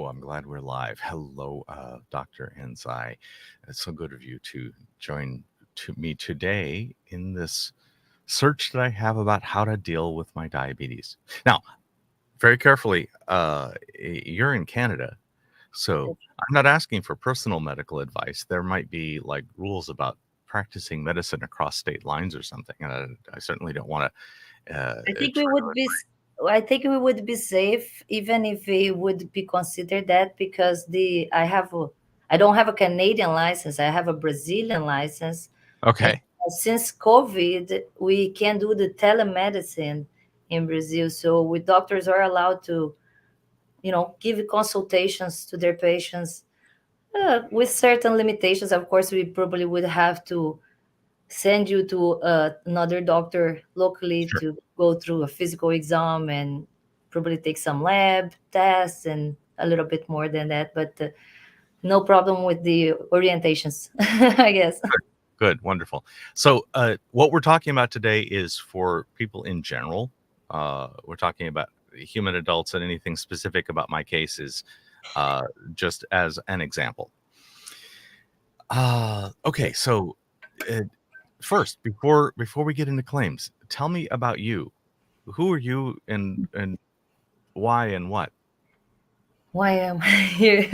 I'm glad we're live. Hello, Dr. Anzai. It's so good of you to join me today in this search that I have about how to deal with my diabetes. Now, very carefully, you're in Canada, so I'm not asking for personal medical advice. There might be like rules about practicing medicine across state lines or something, and I certainly don't want to I think we try would be. I think we would be safe even if we would be considered that because I don't have a Canadian license. I have a Brazilian license, to. and Okay, since COVID, we can do the telemedicine in Brazil. So we doctors are allowed to, give consultations to their patients with certain limitations. Of course, we probably would have to send you to another doctor locally sure. to go through a physical exam and probably take some lab tests and a little bit more than that. But no problem with the orientations, I guess. Good, wonderful. So, what we're talking about today is for people in general. We're talking about human adults, and anything specific about my case is just as an example. Okay, so uh, first, before we get into claims, tell me about you. Who are you, and why and what? Why am I here?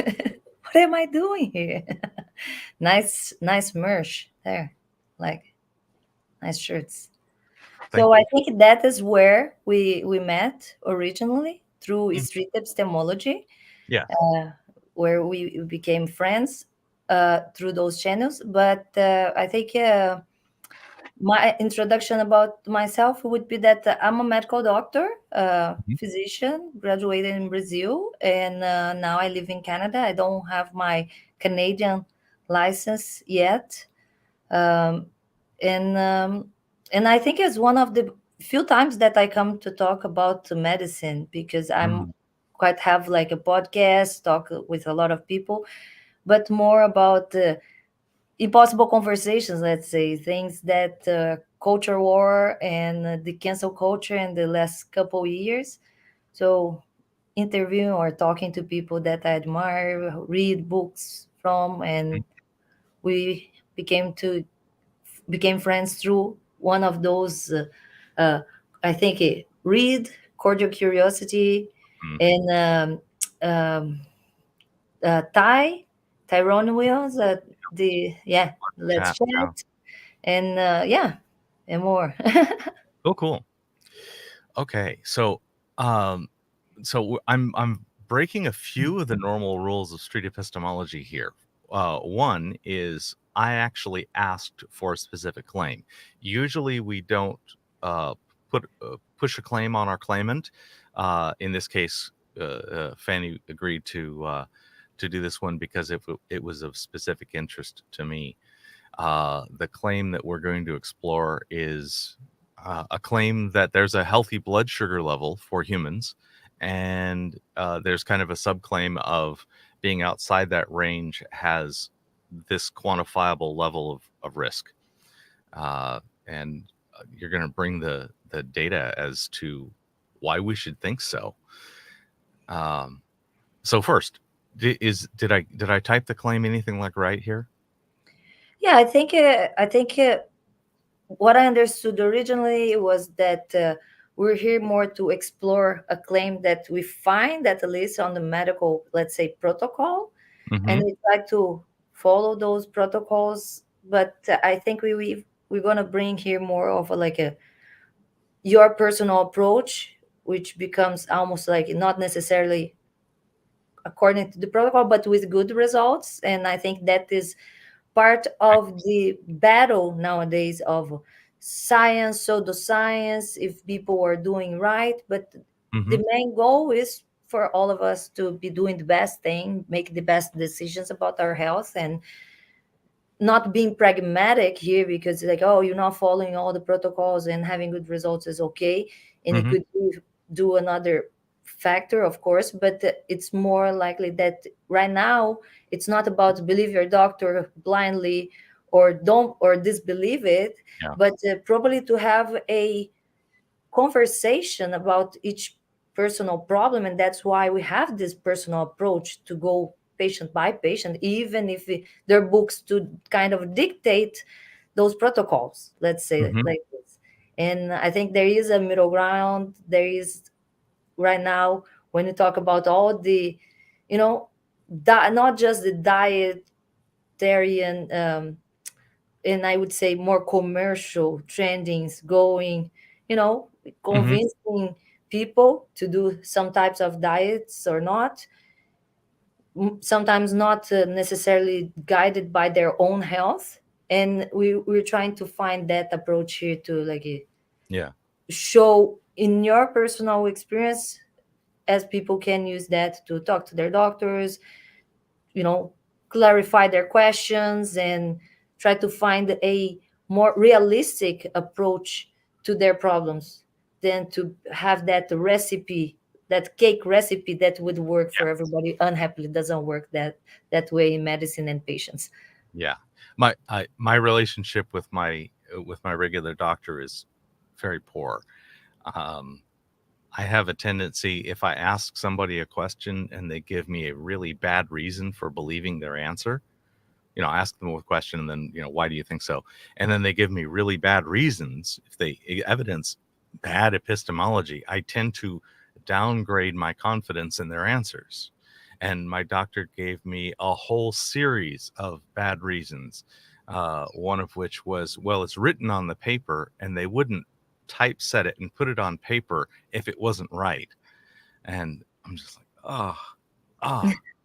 What am I doing here? Nice merch there, like nice shirts. Thank So I you. think that is where we met originally through Mm, street epistemology, yes. uh, where we became friends through those channels. But I think my introduction about myself would be that I'm a medical doctor, Mhm. physician, graduated in Brazil, and now I live in Canada. I don't have my Canadian license yet, um, and um, and I think it's one of the few times that I come to talk about medicine because I'm Mm, quite have like a podcast talk with a lot of people, but more about impossible conversations, let's say, things that culture war and the cancel culture in the last couple years. So interviewing or talking to people that I admire, read books from, mm, and we became friends through one of those. Uh, I think read, cordial curiosity, mm. and Tyrone Wills. The yeah, let's Chat. Yeah. chat and and more. Oh, cool. Okay, um, I'm breaking a few of the normal rules of street epistemology here. One is I actually asked for a specific claim. Usually, we don't uh, push a claim on our claimant. In this case, Fanny agreed to do this one because it was of specific interest to me. The claim that we're going to explore is a claim that there's a healthy blood sugar level for humans, and there's kind of a subclaim of being outside that range has this quantifiable level of risk. And you're going to bring the data as to why we should think so. Um, so first, did I type the claim anything like right here? Yeah, I think what I understood originally was that we're here more to explore a claim that we find at least on the medical, let's say, protocol, and Mm-hmm. we try to follow those protocols. But I think we're gonna bring here more of like a your personal approach, which becomes almost like not necessarily according to the protocol, but with good results. And I think that is part of the battle nowadays of science, pseudoscience, if people are doing right. But Mm-hmm. the main goal is for all of us to be doing the best thing, make the best decisions about our health, and not being pragmatic here because like, oh, you're not following all the protocols and having good results is okay. And it Mm-hmm. could do another factor, of course, but it's more likely that right now it's not about believe your doctor blindly or don't or disbelieve it, Yeah. but probably to have a conversation about each personal problem, and that's why we have this personal approach to go patient by patient, even if there are books to kind of dictate those protocols, let's say Hmm. like this. And I think there is a middle ground. There is right now, when you talk about all the, you know, not just the dietarian, and I would say more commercial trendings going, you know, Hmm. convincing people to do some types of diets or not, sometimes not necessarily guided by their own health. And we're trying to find that approach here to like Yeah. show in your personal experience, as people can use that to talk to their doctors, you know, clarify their questions and try to find a more realistic approach to their problems than to have that recipe, that cake recipe that would work for everybody. Unhappily doesn't work that way in medicine and patients. Yeah. My relationship with my regular doctor is very poor. Um, I have a tendency, if I ask somebody a question and they give me a really bad reason for believing their answer, I ask them a question and then, why do you think so? And then they give me really bad reasons. If they evidence bad epistemology, I tend to downgrade my confidence in their answers. And my doctor gave me a whole series of bad reasons. One of which was, well, it's written on the paper and they wouldn't typeset it and put it on paper if it wasn't right. And I'm just like,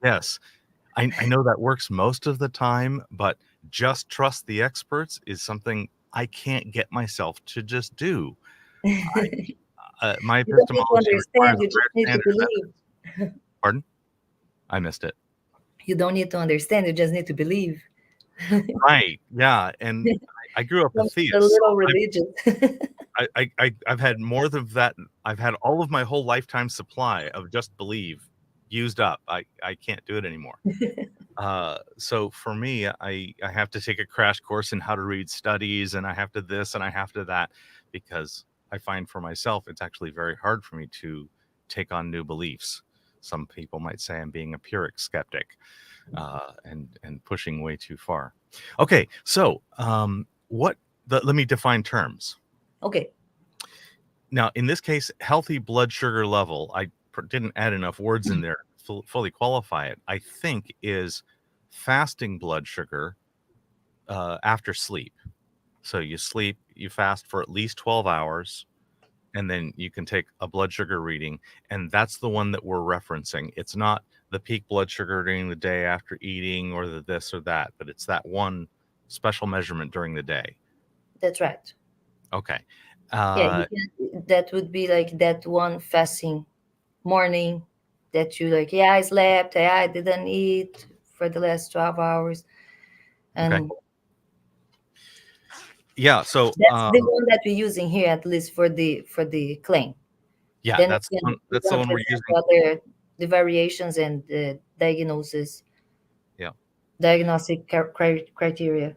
yes. I know that works most of the time, but just trust the experts is something I can't get myself to just do. You My don't need to epistemology requires understand, a you just higher need to standard of believe. evidence. Pardon? I missed it. You don't need to understand, you just need to believe. Right. Yeah. And I grew up a Sounds a theist, little so religious. I've had more than that. I've had all of my whole lifetime supply of just believe used up. I can't do it anymore. So for me, I have to take a crash course in how to read studies, and I have to this and I have to that, because I find for myself it's actually very hard for me to take on new beliefs. Some people might say I'm being a pyrrhic skeptic, and pushing way too far. Okay, so let me define terms. Okay. Now, in this case, healthy blood sugar level, I didn't add enough words in there to fully qualify it, I think is fasting blood sugar after sleep. So you sleep, you fast for at least 12 hours, and then you can take a blood sugar reading. And that's the one that we're referencing. It's not the peak blood sugar during the day after eating or the this or that, but it's that one special measurement during the day. That's right. Okay. Yeah, Uh, that would be like that one fasting morning that you like, yeah, I slept, yeah, I didn't eat for the last 12 hours. okay. And Yeah. So, that's the one that we're using here, at least for the claim. yeah, Then we're that's the gonna one we're present using. the variations and the diagnosis, Yeah. diagnostic criteria.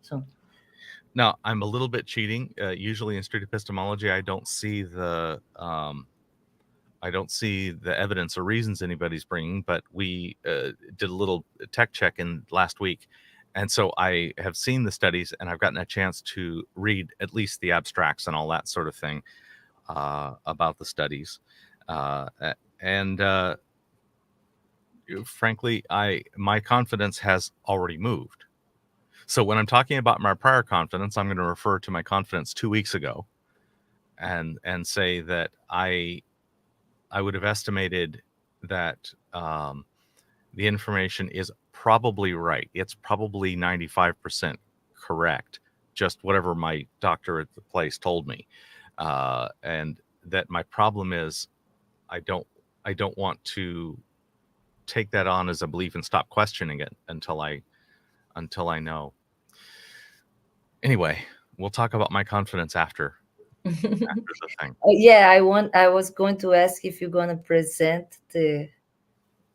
So Now, I'm a little bit cheating. Usually in street epistemology, I don't see the evidence or reasons anybody's bringing, but we did a little tech check in last week. And so I have seen the studies and I've gotten a chance to read at least the abstracts and all that sort of thing about the studies. And frankly, my confidence has already moved. So when I'm talking about my prior confidence, I'm going to refer to my confidence 2 weeks ago and say that I would have estimated that the information is probably right. It's probably 95% correct, just whatever my doctor at the place told me. And that my problem is I don't I don't want to take that on as a belief and stop questioning it until I know. Anyway, we'll talk about my confidence after the thing. yeah, I was going to ask if you're gonna present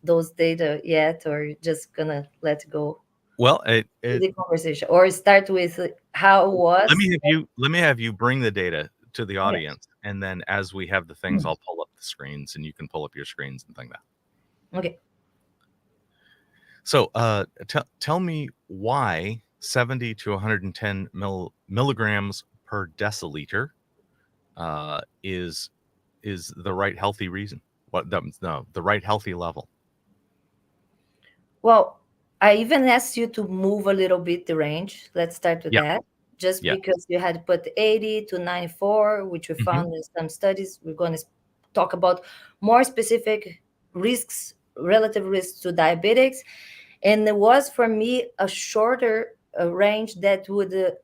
those data yet, or you're just gonna let go Well, to the conversation, or start with how it was. let me have you bring the data to the Yeah. audience, and then as we have the things, I'll pull up the screens, and you can pull up your screens and things like that. Okay. So, tell me why 70 to 110 milligrams per deciliter is the right healthy reason. What the right healthy level? Well, I even asked you to move a little bit the range. Let's start with Yeah, that. Just yeah. because you had put 80 to 94, which we Hmm. found in some studies, we're going to talk about more specific risks, relative risks to diabetics. And it was for me a shorter range that would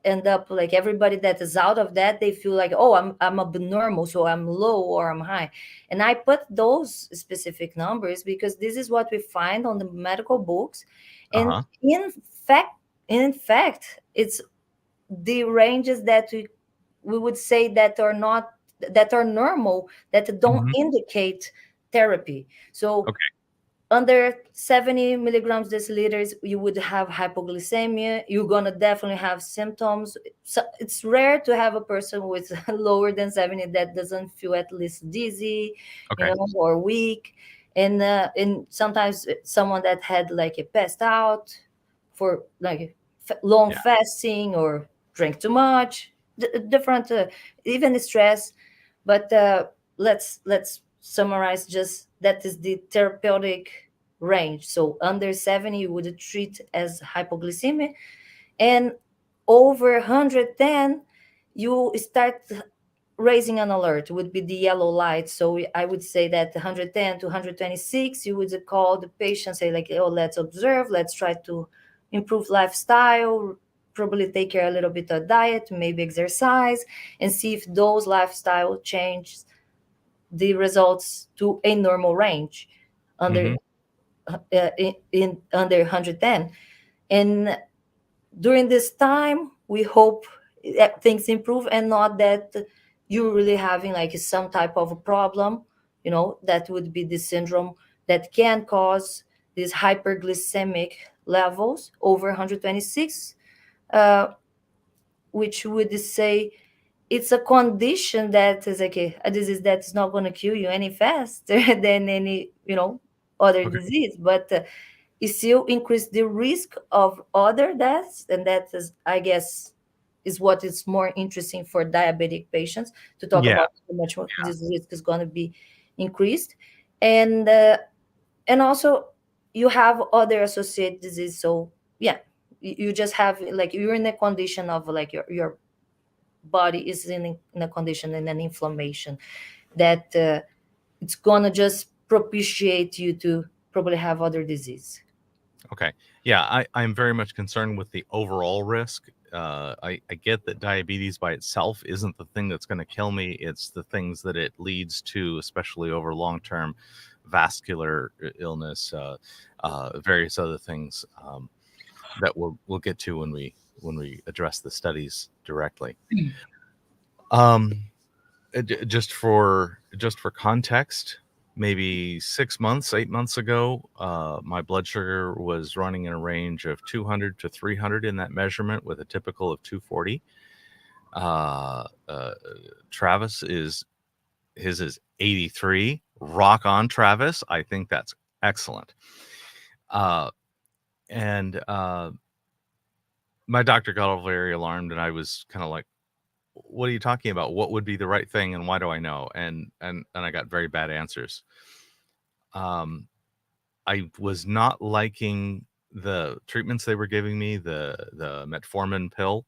end up like everybody that is out of that, they feel like, oh, I'm abnormal, so I'm low or I'm high. And I put those specific numbers because this is what we find on the medical books. And Uh-huh. fact in fact it's the ranges that we would say that are not, that are normal, that don't Hmm. indicate therapy. So Okay. under 70 milligrams deciliters, you would have hypoglycemia. You're gonna definitely have symptoms. So it's rare to have a person with lower than 70 that doesn't feel at least dizzy, Okay. or weak. And sometimes someone that had like a passed out for like long Yeah. fasting or drank too much, different, even stress. But let's summarize, just that is the therapeutic range. So under 70 you would treat as hypoglycemia, and over 110 you start raising an alert, would be the yellow light. So I would say that 110 to 126 you would call the patient, say like, oh, let's observe, let's try to improve lifestyle, probably take care a little bit of diet, maybe exercise, and see if those lifestyle changes the results to a normal range under Hmm. in under 110. And during this time we hope that things improve, and not that you're really having like some type of a problem, that would be the syndrome that can cause these hyperglycemic levels over 126, uh, which would say it's a condition that is like a disease that's not going to kill you any faster than any other Okay. disease, but it still increase the risk of other deaths. And that is, I guess, is what is more interesting for diabetic patients to talk Yeah. about, how much more this risk is going to be increased. And also you have other associated disease. So yeah, you just have like, you're in a condition of like your body is in a condition, in an inflammation that it's gonna just propitiate you to probably have other disease. Okay. Yeah, I'm very much concerned with the overall risk. I get that diabetes by itself isn't the thing that's going to kill me. It's the things that it leads to, especially over long-term vascular illness, various other things that we'll get to when we address the studies directly. Um, just for context, maybe 6 months, 8 months ago, my blood sugar was running in a range of 200 to 300 in that measurement, with a typical of 240. uh, uh, Travis his is 83. Rock on, Travis. I think that's excellent. uh, and My doctor got all very alarmed, and I was kind of like, what are you talking about? What would be the right thing, and why do I know? And I got very bad answers. um I was not liking the treatments they were giving me. The metformin pill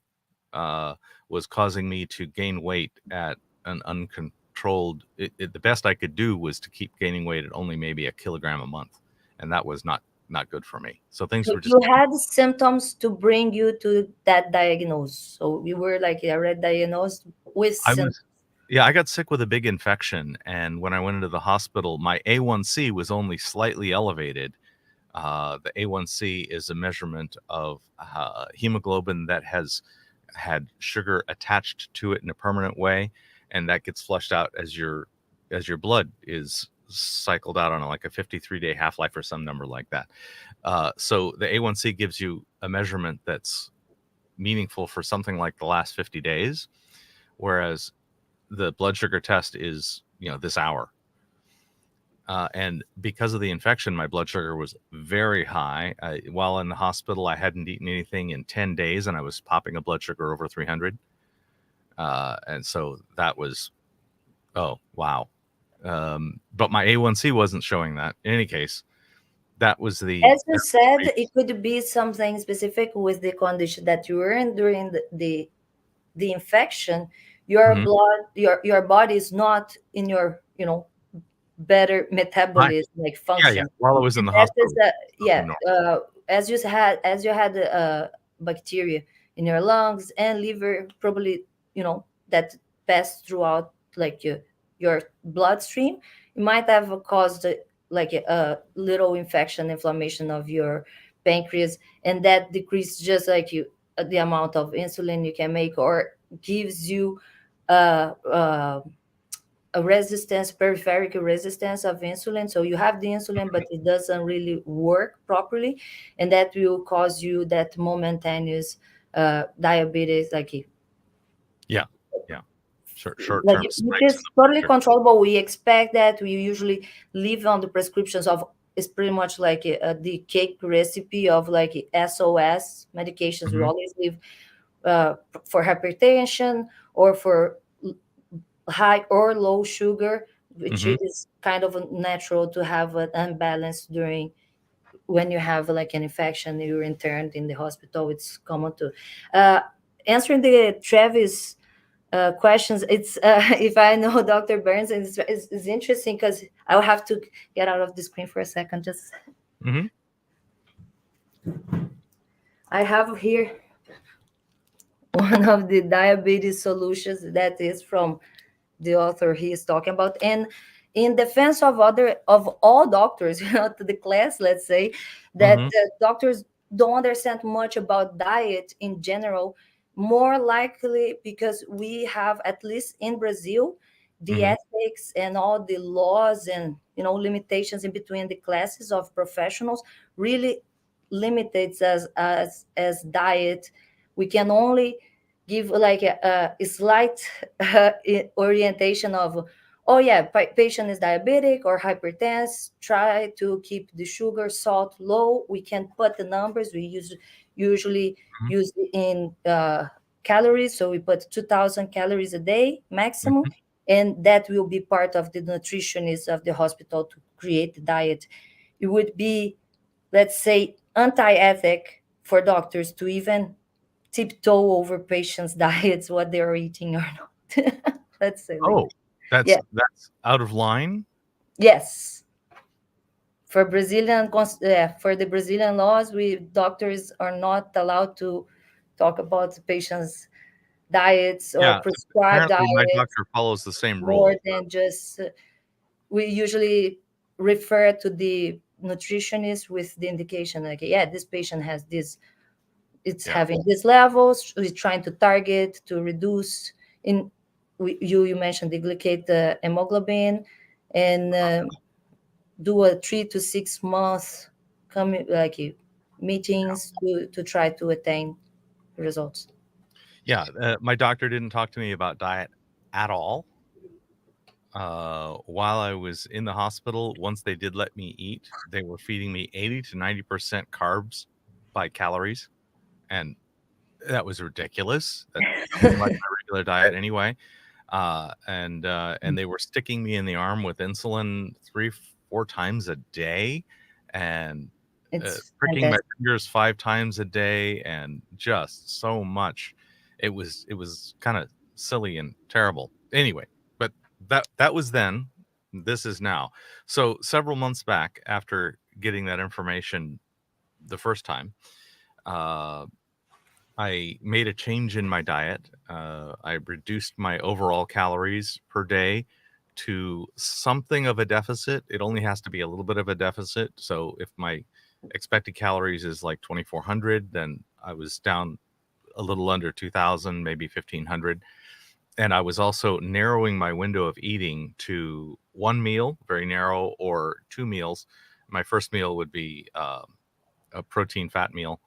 uh was causing me to gain weight at an uncontrolled, the best I could do was to keep gaining weight at only maybe a kilogram a month, and that was not good for me. So things So were just you getting. had symptoms to bring you to that diagnosis. So you were like already diagnosed with I symptoms. was Yeah, I got sick with a big infection, and when I went into the hospital, my A1C was only slightly elevated. The A1C is a measurement of hemoglobin that has had sugar attached to it in a permanent way, and that gets flushed out as your blood is cycled out on like a 53-day half-life or some number like that. So the A1C gives you a measurement that's meaningful for something like the last 50 days, whereas the blood sugar test is, this hour. And because of the infection, my blood sugar was very high. While in the hospital, I hadn't eaten anything in 10 days, and I was popping a blood sugar over 300. And so that was, oh, wow. But my A1C wasn't showing that. In any case, that was the As you said, it could be something specific with the condition that you were in during the infection. Your Mhm. blood, your body is not in your, better metabolism, like Yeah. function. While I was in And the that is hospital, nothing normal. as you had bacteria in your lungs and liver, probably, that passed throughout, like, your bloodstream. It might have caused, like, a little infection, inflammation of your pancreas, and that decreases just like the amount of insulin you can make, or gives you uh, uh, a resistance, peripheral resistance of insulin. So you have the insulin, but it doesn't really work properly, and that will cause you that momentaneous diabetes, Yeah. Yeah. like Short-term which spikes in is the blood totally sugar. controllable. We expect that. We usually live on the prescriptions of. It's pretty much like the cake recipe of like SOS medications. We Mhm. always live uh, for hypertension, or for high or low sugar, which Mhm. it is kind of natural to have an imbalance during when you have like an infection, you're interned in the hospital. It's common to uh, answering the Travis questions. It's if I know Dr. Burns, and it's interesting because I'll have to get out of the screen for a second. Just Mhm. I have here one of the diabetes solutions that is from the author he is talking about, and in defense of all doctors, to the class, let's say that Mhm. doctors don't understand much about diet in general, more likely because we have, at least in Brazil, the Mhm. ethics and all the laws and limitations in between the classes of professionals really limits us as diet. We can only give like a slight orientation of, oh yeah, patient is diabetic or hypertense, try to keep the sugar, salt low. We can put the numbers. We usually Mhm. use in calories, so we put 2000 calories a day maximum, Mhm. and that will be part of the nutritionist of the hospital to create the diet. It would be, let's say, anti-ethic for doctors to even tiptoe over patients' diets, what they're eating or not. Let's say like Oh, that. Yeah. that's out of line? Yes. For the Brazilian laws, we doctors are not allowed to talk about the patients' diets or Yeah. prescribe Apparently, my diets doctor follows the same more rule. than just. We usually refer to the nutritionist with the indication like, yeah, this patient has this, it's Yeah. having these levels. We're trying to target to reduce in you mentioned the glycate hemoglobin, and do a 3 to 6 month coming like meetings to try to attain results. Yeah. My doctor didn't talk to me about diet at all. While I was in the hospital, once they did let me eat, they were feeding me 80 to 90% carbs by calories, and that was ridiculous. That's nothing like my regular diet anyway. And they were sticking me in the arm with insulin 3, 4 times a day, and It's pricking my fantastic. fingers 5 times a day, and just so much. It was kind of silly and terrible. Anyway, but that was then. This is now. So several months back, after getting that information the first time, uh, I made a change in my diet. I reduced my overall calories per day to something of a deficit. It only has to be a little bit of a deficit. So if my expected calories is like 2,400, then I was down a little under 2,000, maybe 1,500. And I was also narrowing my window of eating to one meal, very narrow, or two meals. My first meal would be a protein fat meal,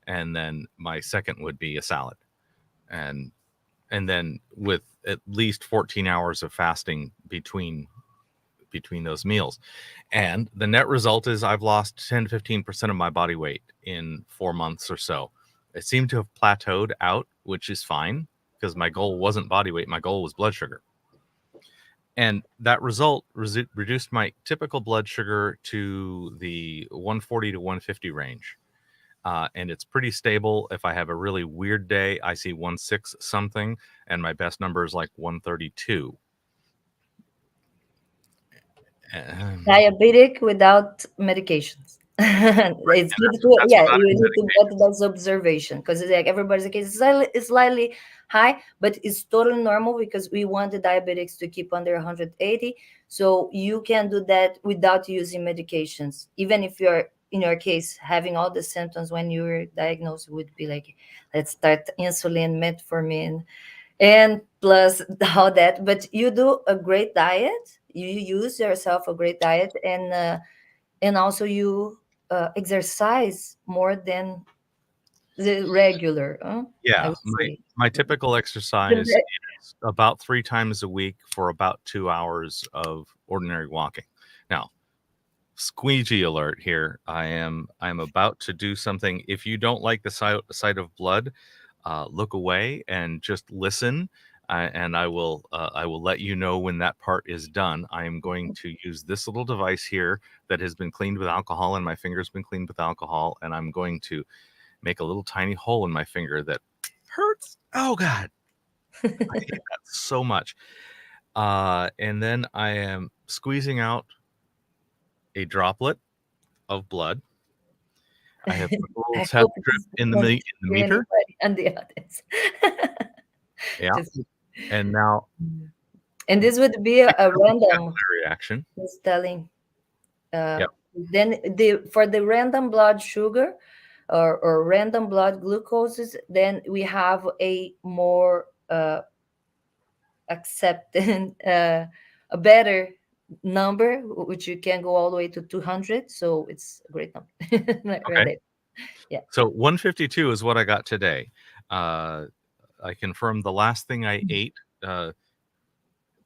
and then my second would be a salad. And and then with at least 14 hours of fasting between those meals. And the net result is I've lost 10 to 15% of my body weight in 4 months or so. It seemed to have plateaued out, which is fine because my goal wasn't body weight. My goal was blood sugar. And that result reduced my typical blood sugar to the 140 to 150 range. And it's pretty stable. If I have a really weird day, I see 1.6 something, and my best number is like 132. Diabetic without medications. It's And good that's to, that's yeah, without you any need to medication. get that observation because it's like everybody's like it's slightly high, but it's totally normal because we want the diabetics to keep under 180. So you can do that without using medications. Even if you're, in your case, having all the symptoms when you were diagnosed, would be like, let's start insulin, metformin, and plus all that. But you do a great diet, you use yourself a great diet, and also you exercise more than the regular, I Yeah, would my say. my typical exercise is about 3 times a week for about 2 hours of ordinary walking. Now, squeegee alert here. I'm about to do something. If you don't like the sight of blood, look away and just listen. And I will let you know when that part is done. I am going to use this little device here that has been cleaned with alcohol, and my finger's been cleaned with alcohol, and I'm going to make a little tiny hole in my finger that hurts. Oh God, I hate that so much. And then I am squeezing out a droplet of blood. I have put a little I test hope it strip won't in the scare meter. anybody on the audience. Yeah. Just, And now and the this would be a random, capillary reaction. just telling. Uh, Yep. then the for the random blood sugar or random blood glucoses, then we have a more accepted, a better number, which you can go all the way to 200. So it's a great number. Okay. Right. Yeah. So 152 is what I got today. Uh, I confirmed the last thing I ate. Uh,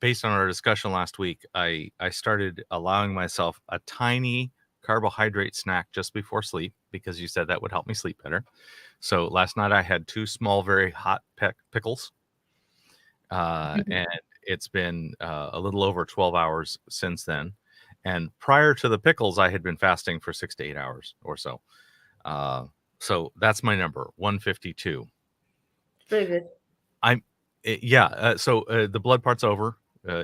Based on our discussion last week, I started allowing myself a tiny carbohydrate snack just before sleep because you said that would help me sleep better. So last night I had two small, very hot pickles, and it's been a little over 12 hours since then. And prior to the pickles, I had been fasting for 6 to 8 hours or so. Uh, so that's my number, 152. Pretty good. I'm yeah. So the blood part's over.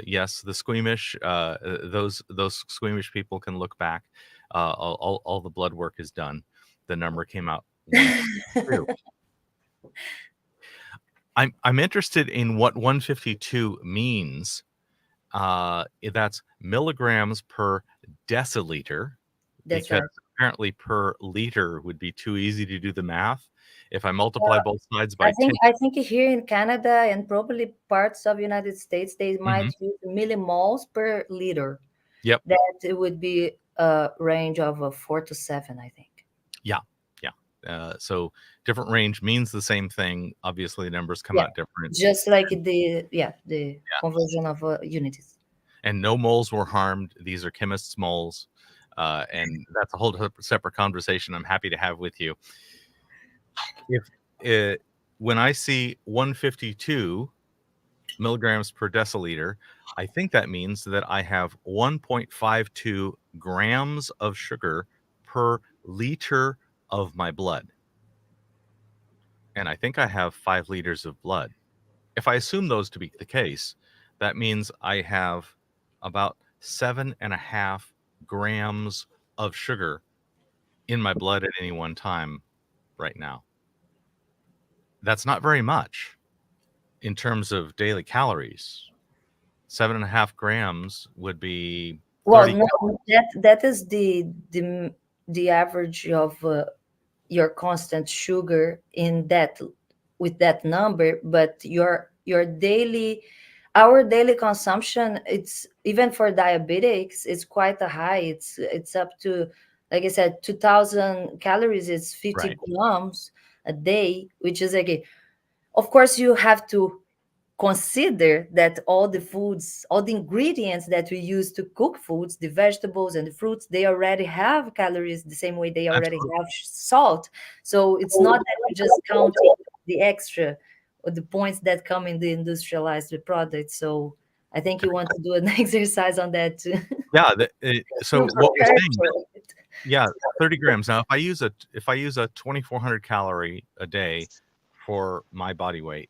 Yes, the squeamish. Those squeamish people can look back. All the blood work is done. The number came out 152. I'm interested in what 152 means. That's milligrams per deciliter, That's because right. apparently per liter would be too easy to do the math. If I multiply both sides I by think 10. I think here in Canada and probably parts of United States, they Mhm. might use millimoles per liter. Yep. That it would be a range of 4 to 7, I think. Yeah, yeah. So different range means the same thing. Obviously, numbers come Yeah, out different. just like the conversion of unities. And no moles were harmed. These are chemists' moles, and that's a whole separate conversation. I'm happy to have with you. If when I see 152 milligrams per deciliter, I think that means that I have 1.52 grams of sugar per liter of my blood, and I think I have 5 liters of blood. If I assume those to be the case, that means I have about 7.5 grams of sugar in my blood at any one time right now. That's not very much in terms of daily calories. 7.5 grams would be Well, 30 no, calories. that is the average of your constant sugar in that, with that number. But your daily, our daily consumption, it's even for diabetics, it's quite a high. It's up to, like I said, 2,000 calories. It's 50 Right. grams a day, which is like, of course you have to consider that all the foods, all the ingredients that we use to cook foods, the vegetables and the fruits, they already have calories the same way they already Absolutely. have salt. So it's not that we just counting the extra or the points that come in the industrialized products. So I think you want to do an exercise on that too. Yeah. To So what we're prepare saying, for it. yeah, 30 grams. Now, if I use a 2,400 calorie a day for my body weight,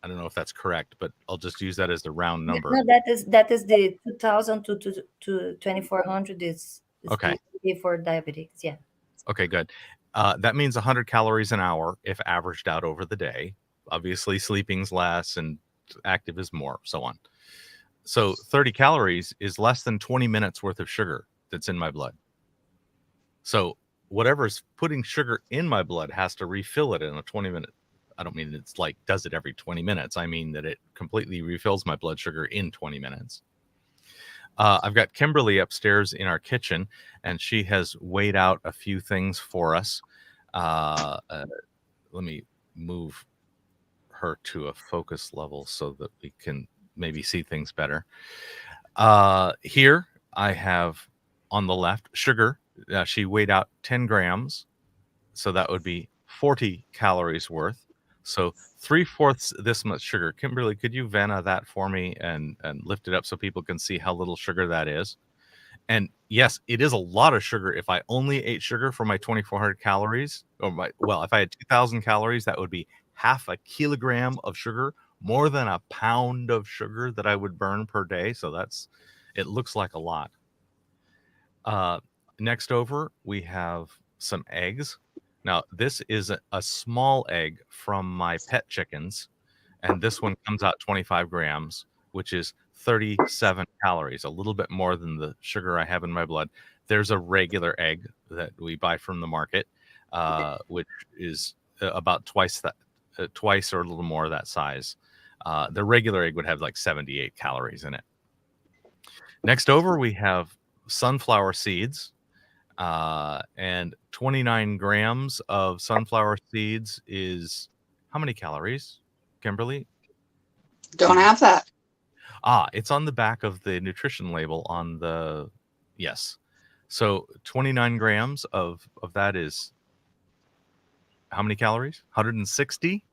I don't know if that's correct, but I'll just use that as the round number. No, that is the 2000 to 2400 is Okay. the for diabetics. Yeah. Okay, good. That means 100 calories an hour if averaged out over the day. Obviously, sleeping's less and active is more, so on. So 30 calories is less than 20 minutes worth of sugar that's in my blood. So whatever's putting sugar in my blood has to refill it in a 20-minute. I don't mean it's like does it every 20 minutes. I mean that it completely refills my blood sugar in 20 minutes. I've got Kimberly upstairs in our kitchen, and she has weighed out a few things for us. Let me move her to a focus level so that we can maybe see things better. Here I have on the left sugar. She weighed out 10 grams, so that would be 40 calories worth. So 3/4 this much sugar. Kimberly, could you Vanna that for me and lift it up so people can see how little sugar that is? And yes, it is a lot of sugar. If I only ate sugar for my 2,400 calories, if I had 2,000 calories, that would be half a kilogram of sugar, more than a pound of sugar that I would burn per day. So it looks like a lot. Next over, we have some eggs. Now, this is a small egg from my pet chickens, and this one comes out 25 grams, which is 37 calories, a little bit more than the sugar I have in my blood. There's a regular egg that we buy from the market, which is about twice or a little more that size. The regular egg would have like 78 calories in it. Next over, we have sunflower seeds. And 29 grams of sunflower seeds is how many calories, Kimberly? Don't have that. It's on the back of the nutrition label on the, yes. So 29 grams of that is how many calories? 160?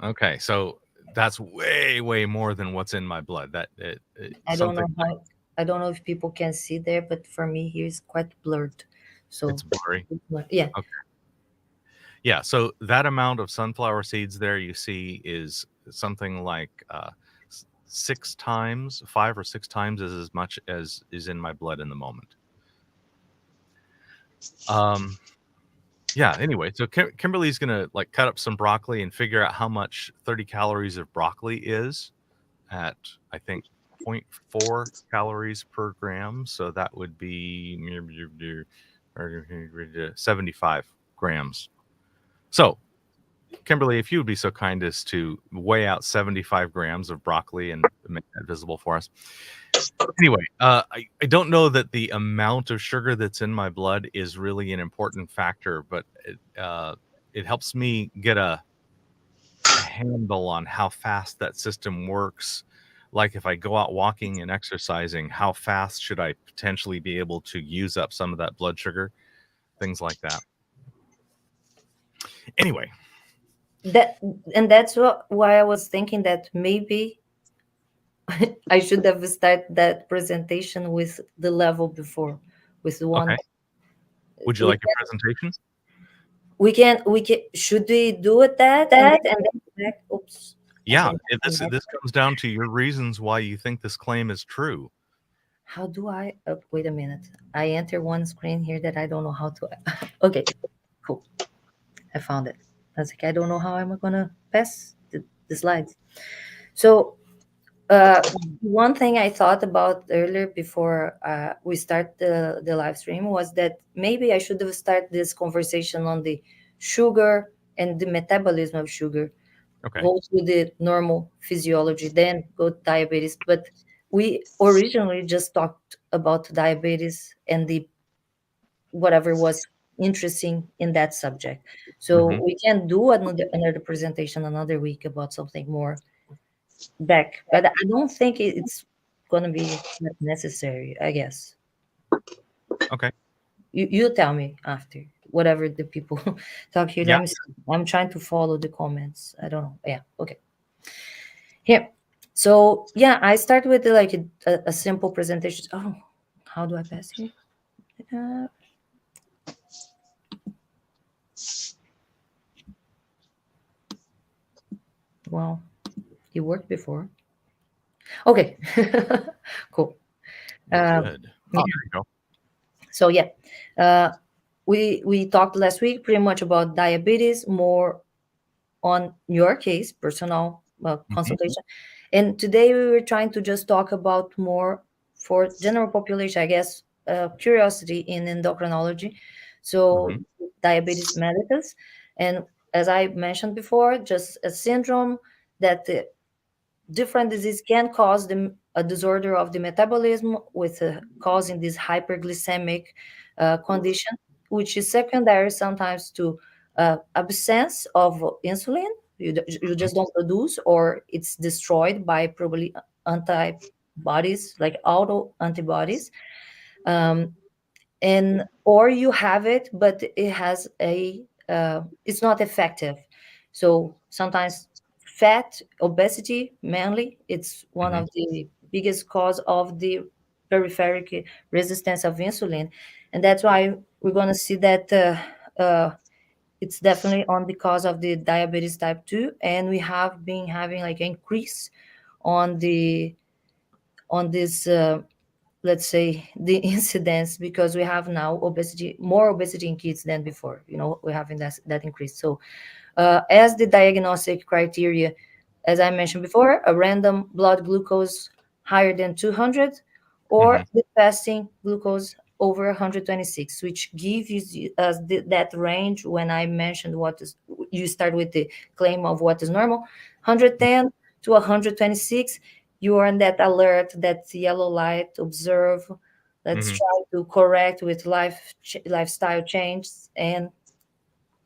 Okay, so that's way, way more than what's in my blood. I don't know how. I don't know if people can see there, but for me here is quite blurred. So It's blurry. Yeah. Okay. Yeah, so that amount of sunflower seeds there you see is something like 5 or 6 times as much as is in my blood in the moment. Yeah, anyway, so Kimberly's gonna like cut up some broccoli and figure out how much 30 calories of broccoli is at, I think, 0.4 calories per gram. So that would be 75 grams. So, Kimberly, if you would be so kind as to weigh out 75 grams of broccoli and make that visible for us. Anyway, I don't know that the amount of sugar that's in my blood is really an important factor, but it helps me get a handle on how fast that system works. Like if I go out walking and exercising, how fast should I potentially be able to use up some of that blood sugar? Things like that. Anyway. That's why I was thinking that maybe I should have started that presentation with the level before, with the one. Okay. Would you like a presentation? We can. Should we do it that and then oops. Yeah, this comes down to your reasons why you think this claim is true. How do I? Wait a minute. I enter one screen here that I don't know how to. Okay, cool. I found it. I was like, I don't know how I'm gonna pass the slides. So, one thing I thought about earlier before we start the live stream was that maybe I should have started this conversation on the sugar and the metabolism of sugar. Okay. Go through the normal physiology, then go to diabetes. But we originally just talked about diabetes and the whatever was interesting in that subject. Hmm. So we can do another presentation another week about something more back, but I don't think it's gonna be that necessary, I guess. Okay. You tell me after whatever the people talk here. Yeah. Let me see. I'm trying to follow the comments. I don't know. Yeah, okay. Here. So yeah, I start with like a simple presentation. Oh, how do I pass here? Uh, well, it worked before. Okay, cool. Um, Good. yeah. Oh, there you go. So yeah, uh, we talked last week pretty much about diabetes, more on your case, personal Hmm. consultation. And today we were trying to just talk about more for general population, I guess, curiosity in endocrinology. Hmm. So diabetes mellitus, and as I mentioned before, just a syndrome that different disease can cause a disorder of the metabolism with causing this hyperglycemic condition, which is secondary sometimes to absence of insulin. You Hmm. just don't produce, or it's destroyed by probably antibodies, like auto antibodies. Um, and or you have it but it has a it's not effective. So sometimes fat obesity mainly, it's one Hmm. of the biggest cause of the peripheric resistance of insulin. And that's why we're going to see that it's definitely on the cause of the diabetes type 2, and we have been having like an increase on the on this let's say the incidence, because we have now obesity, more obesity in kids than before. We're having that increase. So as the diagnostic criteria, as I mentioned before, a random blood glucose higher than 200, or Hmm. the fasting glucose over 126, which gives us that range. When I mentioned what is, you start with the claim of what is normal, 110 to 126, you are in that alert, that yellow light, observe. Let's Hmm. try to correct with lifestyle changes, and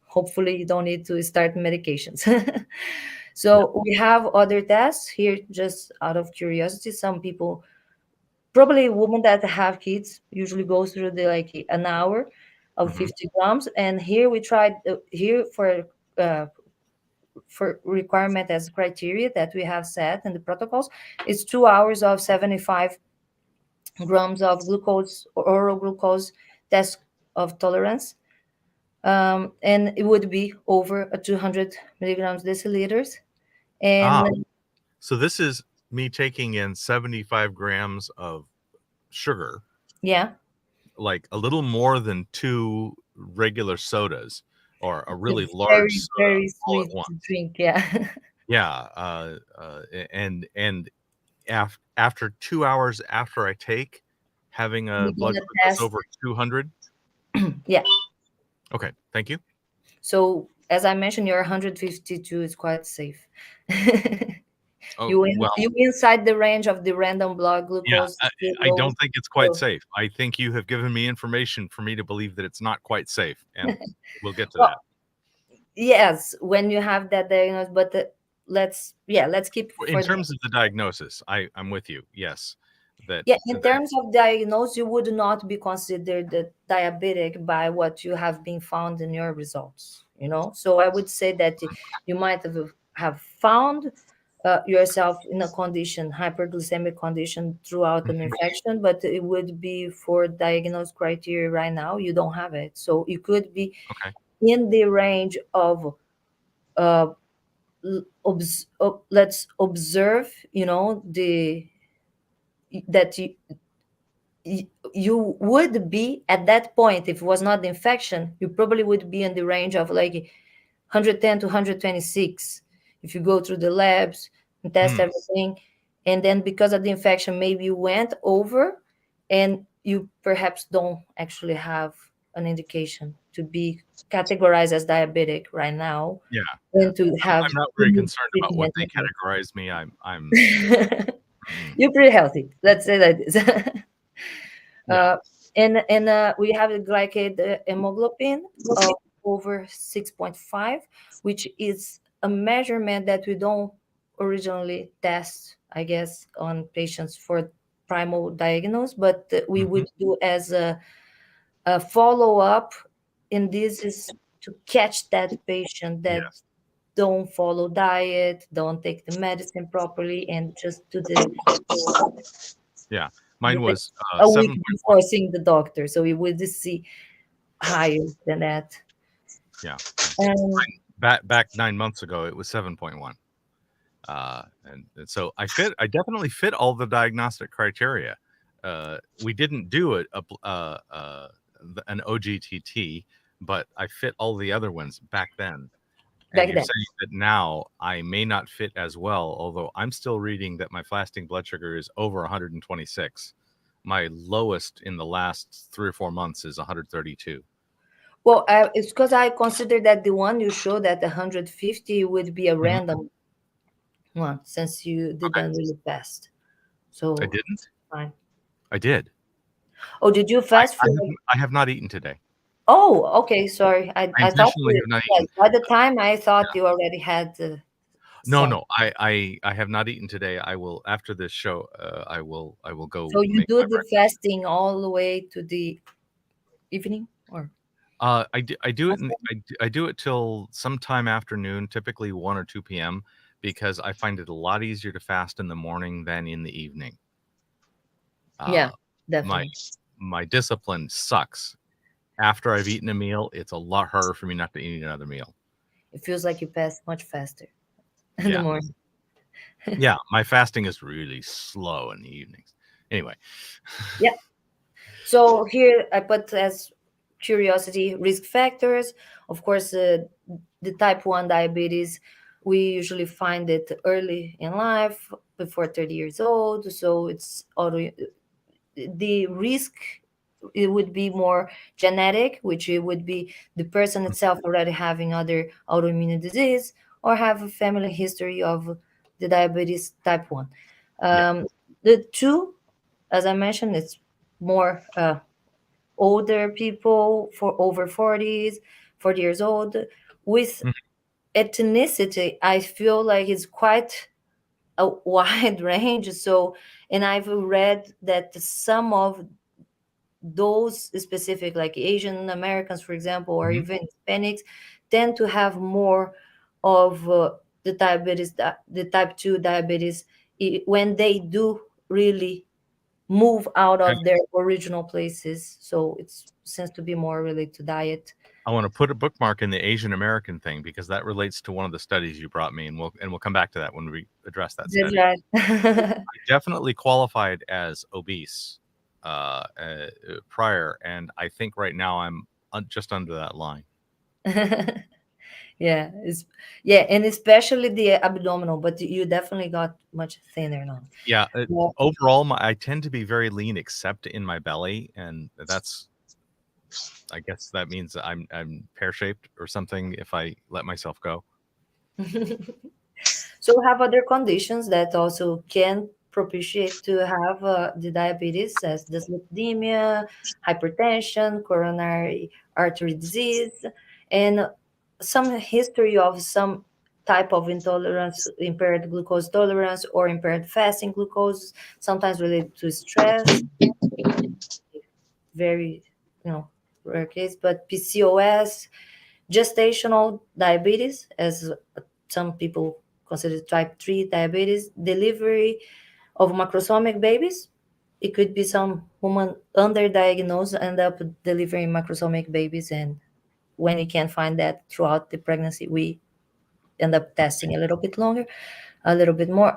hopefully you don't need to start medications. Yeah. So we have other tests here, just out of curiosity. Some people, probably women that have kids, usually go through the like an hour of Hmm. 50 grams. And here we tried here for requirement as criteria that we have set in the protocols, it's 2 hours of 75 grams of glucose, oral glucose test of tolerance. And it would be over a 200 milligrams deciliters. Ah, And so this is me taking in 75 grams of sugar, yeah, like a little more than two regular sodas or a really it's large very, soda very all at sweet to once. drink. Yeah. Yeah. And after 2 hours after I take, having a We're blood gonna glucose test. over 200. Yeah. Okay. Thank you. So as I mentioned, your 152 is quite safe. Oh, You well, inside the range of the random blood yeah, glucose I levels. don't think it's quite So, safe. I think you have given me information for me to believe that it's not quite safe, and we'll get to well, that. yes, when you have that diagnosis, but let's keep In for the. terms of the diagnosis, I'm with you. Yes, that Yeah, in that terms of diagnosis, you would not be considered diabetic by what you have been found in your results. So I would say that you might have found yourself in a condition, hyperglycemic condition, throughout an Mhm. infection, but it would be for diagnosed criteria right now. You don't have it. So you could be Okay. in the range of uh, let's observe, that you would be at that point. If it was not the infection, you probably would be in the range of like 110 to 126 if you go through the labs and test Mm, everything. And then because of the infection, maybe you went over, and you perhaps don't actually have an indication to be categorized as diabetic right now, yeah, yeah. and to have I'm not very immune concerned about what treatment. they categorize me. I'm mm, You're pretty healthy, let's say that. yeah. And we have a glycated hemoglobin of over 6.5, which is a measurement that we don't originally test, I guess, on patients for primal diagnosis, but we Mhm. would do as a follow-up, and this is to catch that patient that Yes. don't follow diet, don't take the medicine properly, and just do Yeah. the Mine thing was, a week 7.1. before seeing the doctor. So we would see higher than that. Yeah. And Back 9 months ago, it was 7.1. And so I definitely fit all the diagnostic criteria. We didn't do an OGTT, but I fit all the other ones back then. And back you're then, saying that now I may not fit as well, although I'm still reading that my fasting blood sugar is over 126. My lowest in the last 3 or 4 months is 132. well, it's because I consider that the one you showed at 150 would be a Mhm. random one since you Okay. didn't really fast. I So didn't. fine. I did. Oh, did you fast for? I have not eaten today. Oh, okay. Sorry, I I thought intentionally you. have not Yes, eaten. by the time I thought Yeah. you already had No, some. no. I have not eaten today. I will after this show. I will go So you make do my the breakfast. fasting all the way to the evening, or I do it. fasting? I do it till sometime afternoon, typically 1 or 2 p.m. because I find it a lot easier to fast in the morning than in the evening. Yeah, Uh, my definitely. my discipline sucks. After I've eaten a meal, it's a lot harder for me not to eat another meal. It feels like you pass much faster in the Yeah, morning. yeah. My fasting is really slow in the evenings. Anyway, Yeah. So here I put as curiosity risk factors. Of course, the type 1 diabetes, we usually find it early in life, before 30 years old. So it's auto, the risk, it would be more genetic, which it would be the person itself already having other autoimmune disease or have a family history of the diabetes type 1. yeah. The two, as I mentioned, it's more older people for over 40s, 40 years old. With Mhm. ethnicity, I feel like it's quite a wide range. So, and I've read that some of those specific, like Asian Americans, for example, or Mhm. even Hispanics, tend to have more of the diabetes, the type 2 diabetes, when they do really move out of their original places. So it seems to be more related to diet. I want to put a bookmark in the Asian American thing because that relates to one of the studies you brought me, and we'll come back to that when we address that That's study. right. I definitely qualified as obese prior, and I think right now I'm just under that line. Yeah, yeah, and especially the abdominal, but you definitely got much thinner now. Yeah, Yeah. overall, I tend to be very lean except in my belly, and that's I guess that means that I'm pear shaped or something if I let myself go. So we have other conditions that also can propitiate to have the diabetes, as dyslipidemia, hypertension, coronary artery disease, and some history of some type of intolerance, impaired glucose tolerance, or impaired fasting glucose, sometimes related to stress. Very, rare case, but PCOS, gestational diabetes, as some people consider type 3 diabetes, delivery of macrosomic babies. It could be some woman underdiagnosed end up delivering macrosomic babies, and when you can't find that throughout the pregnancy, we end up testing a little bit longer, a little bit more.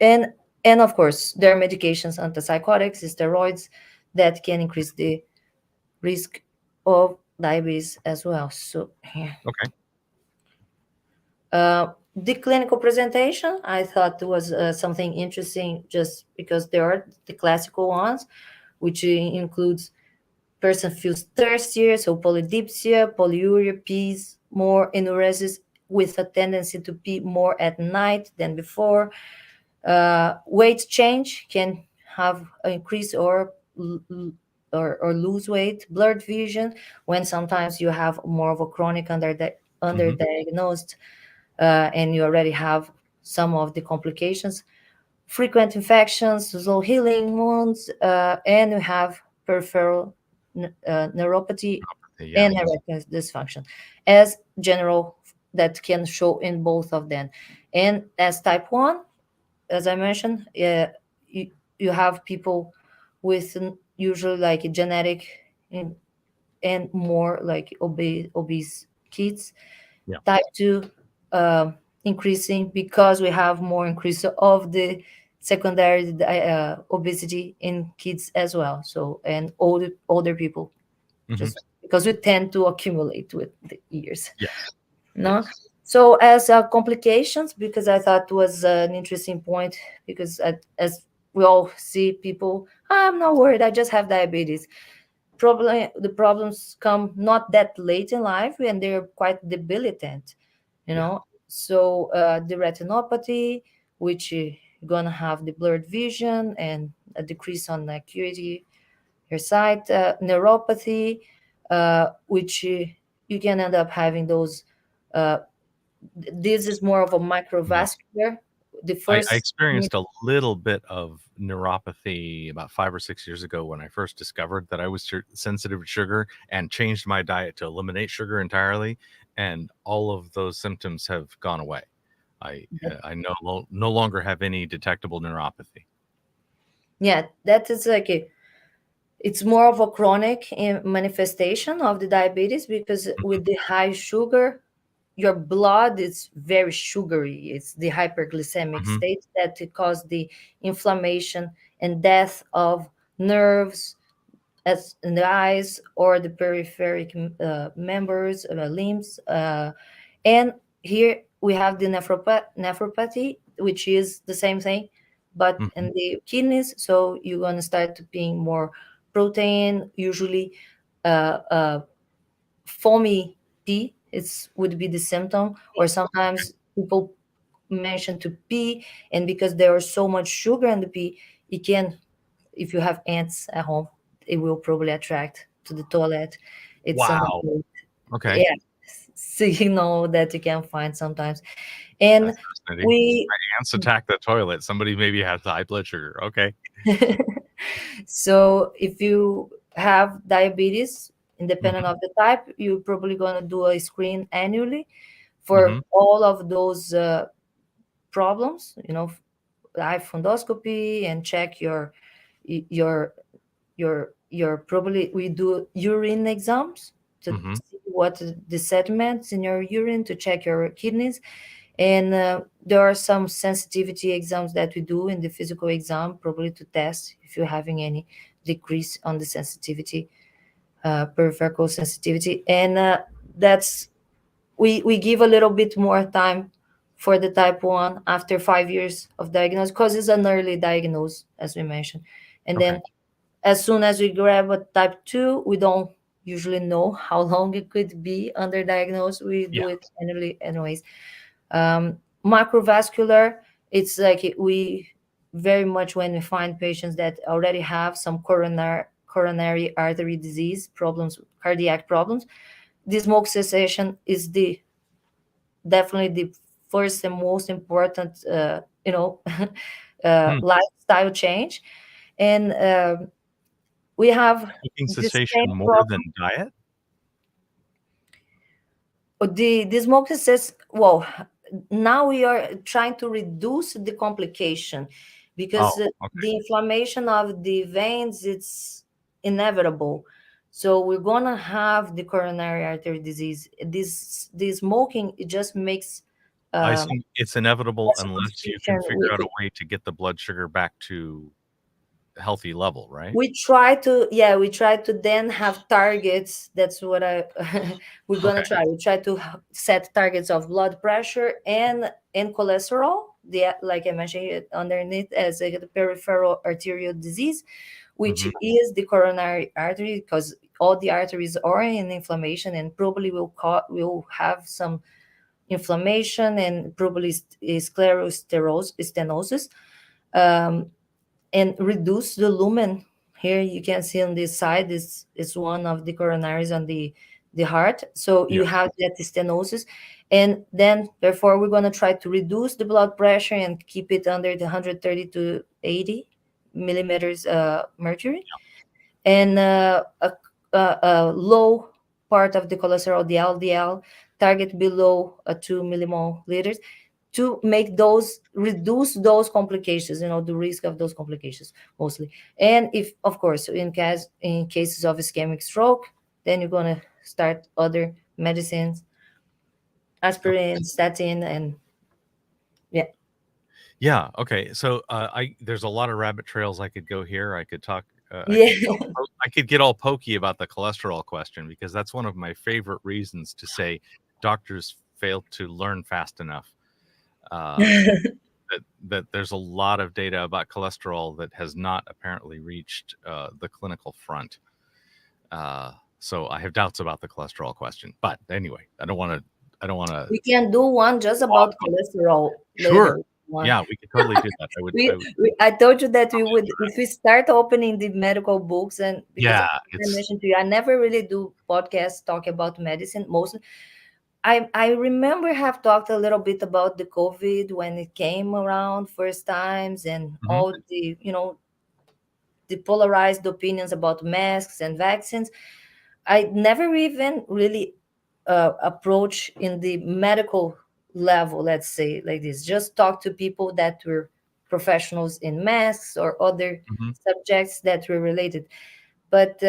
And of course, there are medications, antipsychotics, steroids, that can increase the risk of diabetes as well. So yeah. Okay. The clinical presentation, I thought was something interesting, just because there are the classical ones, which includes person feels thirstier, so polydipsia, polyuria, pees, more enuresis with a tendency to pee more at night than before. Weight change can have an increase or or lose weight, blurred vision when sometimes you have more of a chronic Mhm. underdiagnosed, and you already have some of the complications, frequent infections, slow healing wounds, and you have peripheral neuropathy Yeah. and erectile dysfunction as general, that can show in both of them. And as type 1, as I mentioned, you have people with usually like a genetic and, more like obese kids. Yeah. Type 2, increasing because we have more increase of the secondary obesity in kids as well. So, and older people, Mhm. just because we tend to accumulate with the years. Yes. No. Yes. So as complications, because I thought was an interesting point, because as we all see people, I'm not worried, I just have diabetes. The problems come not that late in life, and they're quite debilitant, Yeah. So the retinopathy, which gonna have the blurred vision and a decrease on acuity your sight, neuropathy, which you can end up having those. Uh, this is more of a Yeah. microvascular. The I first, experienced a little bit of neuropathy about 5 or 6 years ago when I first discovered that I was sensitive to sugar and changed my diet to eliminate sugar entirely, and all of those symptoms have gone away. I no longer have any detectable neuropathy. yeah, that is like it's more of a chronic manifestation of the diabetes, because Mhm. with the high sugar, your blood is very sugary. It's the hyperglycemic Mhm. state that it cause the inflammation and death of nerves as in the eyes or the peripheric members, limbs. And here we have the nephropathy, which is the same thing, but Mhm. in the kidneys. So you're going to start being more protein, usually uh, foamy pee. It's would be the symptom, or sometimes people mention to pee, and because there is so much sugar in the pee, it can, if you have ants at home, it will probably attract to the toilet. It's Wow. another, Okay. yeah, signal that you can find sometimes. And That's fascinating. we Ants attack the toilet. Somebody maybe has high blood sugar. Okay. so if you have diabetes, independent Mhm. of the type, you're probably going to do a screen annually Mhm. for all of those problems, eye fundoscopy, and check your probably, we do urine exams to Mhm. see what the sediments in your urine, to check your kidneys. And there are some sensitivity exams that we do in the physical exam, probably to test if you're having any decrease on the sensitivity, peripheral sensitivity. And that's we give a little bit more time for the type 1 after 5 years of diagnosis, because it's an early diagnosis, as we mentioned. And Okay. then as soon as we grab a type 2, we don't usually know how long it could be underdiagnosed. We Yeah. do it annually anyways. Macrovascular, it's like we very much, when we find patients that already have some coronary artery disease problems, cardiac problems, the smoke cessation is the definitely the first and most important, Hmm. lifestyle change. And we have Smoking the cessation same more than problem. diet? The smoke cessation, well, now we are trying to reduce the complication, Oh, because okay. the inflammation of the veins, it's inevitable. So we're gonna have the coronary artery disease. The smoking, it just makes I um, assume it's inevitable unless you can association figure with. out a way to get the blood sugar back to a healthy level, right? We try to then have targets. That's what I we're Okay. gonna try. We try to set targets of blood pressure and cholesterol. Like I mentioned, underneath as the peripheral arterial disease, which Mhm. is the coronary artery, because all the arteries are in inflammation, and probably will have some inflammation, and probably sclerosis, stenosis, um, and reduce the lumen here you can see on this side, this is one of the coronaries on the heart. So you Yes. have that stenosis, and then therefore we're going to try to reduce the blood pressure and keep it under the 130 to 80 millimeters mercury, and a low part of the cholesterol, the LDL, target below 2 millimole liters, to make those, reduce those complications, the risk of those complications mostly. And if, of course, in cases of ischemic stroke, then you're going to start other medicines, aspirin, statin, and yeah. Yeah. Okay. So there's a lot of rabbit trails I could go here. I could talk. Yeah. I could get all pokey about the cholesterol question, because that's one of my favorite reasons to say doctors fail to learn fast enough. That there's a lot of data about cholesterol that has not apparently reached the clinical front. So I have doubts about the cholesterol question. But anyway, I don't want to. We can do one just about cholesterol Sure. later. One. Yeah, we could totally do that. I told you that we would, if we start opening the medical books, and because Yeah, I mentioned to you, I never really do podcasts talk about medicine. Mostly, I remember have talked a little bit about the COVID when it came around first times, and all the the polarized opinions about masks and vaccines. I never even really approach in the medical level, let's say like this. Just talk to people that were professionals in masks or other subjects that were related. But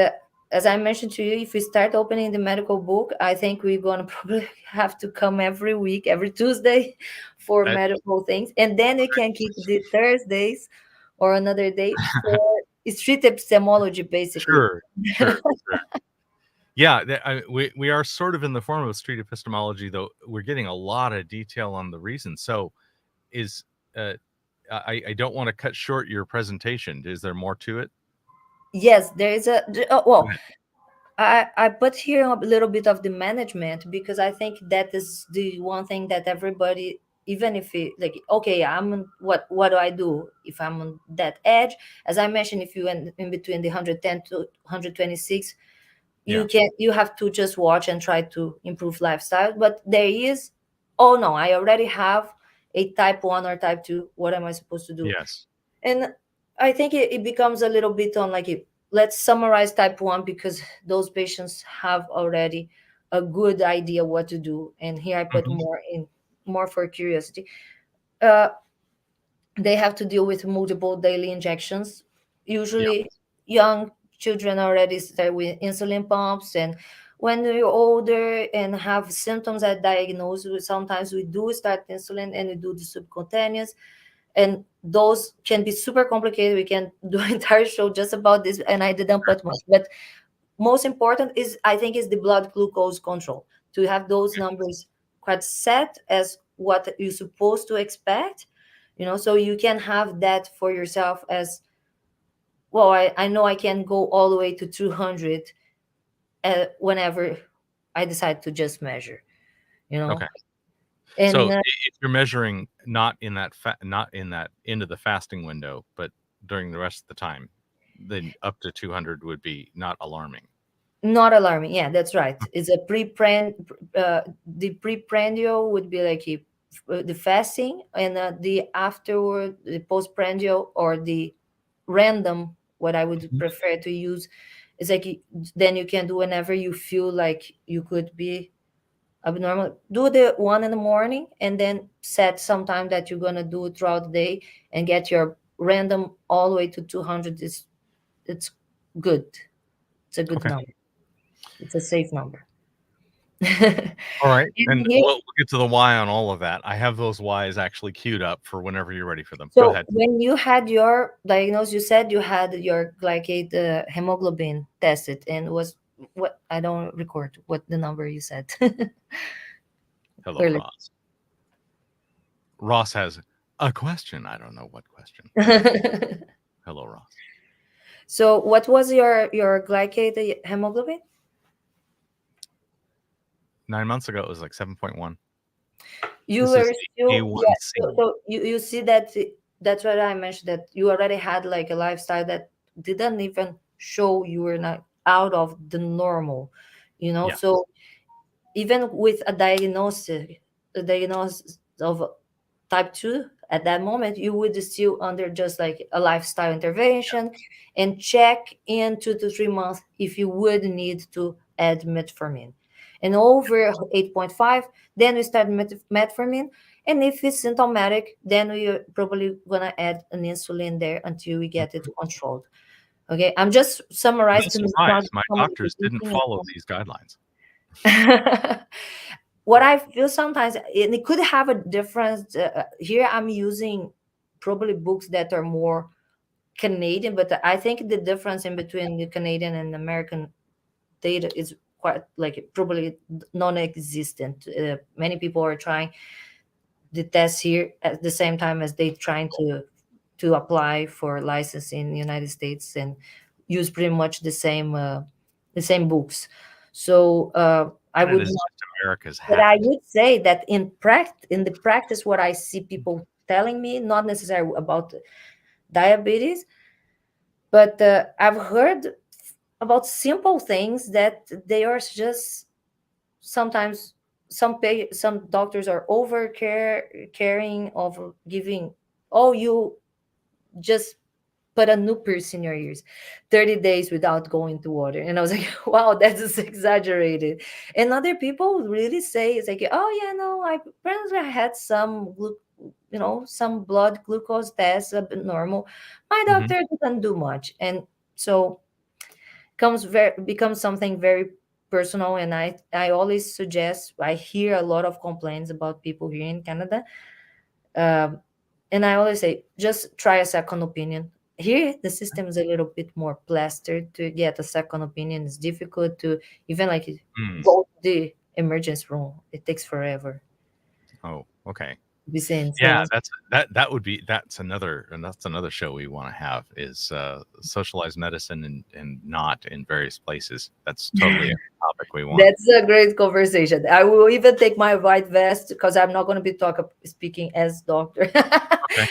as I mentioned to you, if we start opening the medical book, I think we're going to probably have to come every week, every Tuesday for medical things. And then we can keep the Thursdays or another day for street epistemology, basically. Sure. Yeah, we are sort of in the form of street epistemology, though we're getting a lot of detail on the reason. So I don't want to cut short your presentation. Is there more to it? Yes, there is well, I put here a little bit of the management, because I think that is the one thing that everybody, even if it, like, okay, what do I do if I'm on that edge? As I mentioned, if you in between the 110 to 126, you have to just watch and try to improve lifestyle. But there is, oh no, I already have a type 1 or type 2, what am I supposed to do? Yes. And I think it becomes a little bit on like, let's summarize type 1, because those patients have already a good idea what to do. And here I put more for curiosity. They have to deal with multiple daily injections. Usually young children already start with insulin pumps, and when you're older and have symptoms at diagnosis, sometimes we do start insulin and we do the subcutaneous, and those can be super complicated. We can do an entire show just about this, and I didn't put much. But most important is, I think, is the blood glucose control, to have those numbers quite set as what you're supposed to expect, so you can have that for yourself as well. I know I can go all the way to 200 whenever I decide to just measure, Okay. And so if you're measuring not in that into the fasting window, but during the rest of the time, then up to 200 would be not alarming. Not alarming. Yeah, that's right. It's a the preprandial would be like the fasting, and the afterward, the postprandial, or the random, what I would prefer to use, is like, then you can do whenever you feel like you could be abnormal. Do the one in the morning, and then set some time that you're gonna do throughout the day, and get your random all the way to 200. It's good. It's a good number. It's a safe number. All right. And we'll get to the why on all of that. I have those whys actually queued up for whenever you're ready for them. So go ahead. When you had your diagnosis, you said you had your glycate hemoglobin tested, and was what, I don't record what the number you said. Hello, Ross. Ross has a question. I don't know what question. Hello, Ross. So what was your glycate hemoglobin? 9 months ago, it was like 7.1. You This were is still, A1C. so you see that, that's what I mentioned, that you already had like a lifestyle that didn't even show you were not out of the normal, you know. Yeah. So even with a diagnosis of type 2 at that moment, you would still under just like a lifestyle intervention and check in 2 to 3 months if you would need to add metformin. And over 8.5, then we start metformin. And if it's symptomatic, then we're probably gonna add an insulin there until we get it controlled. Okay, I'm just No summarizing to not surprise, my become doctors didn't repeating. follow these guidelines. What I feel sometimes, and it could have a difference. Here, I'm using probably books that are more Canadian, but I think the difference in between the Canadian and American data is quite like probably non-existent. Many people are trying the test here at the same time as they trying to apply for license in the United States and use pretty much the same books. So I It would is not, just America's but I hat. would say that in the practice, what I see people telling me, not necessarily about diabetes, but I've heard about simple things that they are just sometimes some doctors are over caring of giving, oh, you just put a new piercing in your ears 30 days without going to water. And I was like, wow, that is exaggerated. And other people really say it's like, oh yeah, no, I apparently I had some some blood glucose tests a bit normal. My Mhm. doctor didn't do much. And so becomes something very personal. And I always suggest, I hear a lot of complaints about people here in Canada, um, and I always say, just try a second opinion. Here, the system is a little bit more plastered. To get a second opinion is difficult. To even like Mm. go to the emergency room, it takes forever. Oh, okay. To be saying Yeah, so. that would be that's another show we wanna have is, socialized medicine and not in various places. That's totally a topic we want. That's a great conversation. I will even take my white vest because I'm not going to be speaking as doctor. Okay.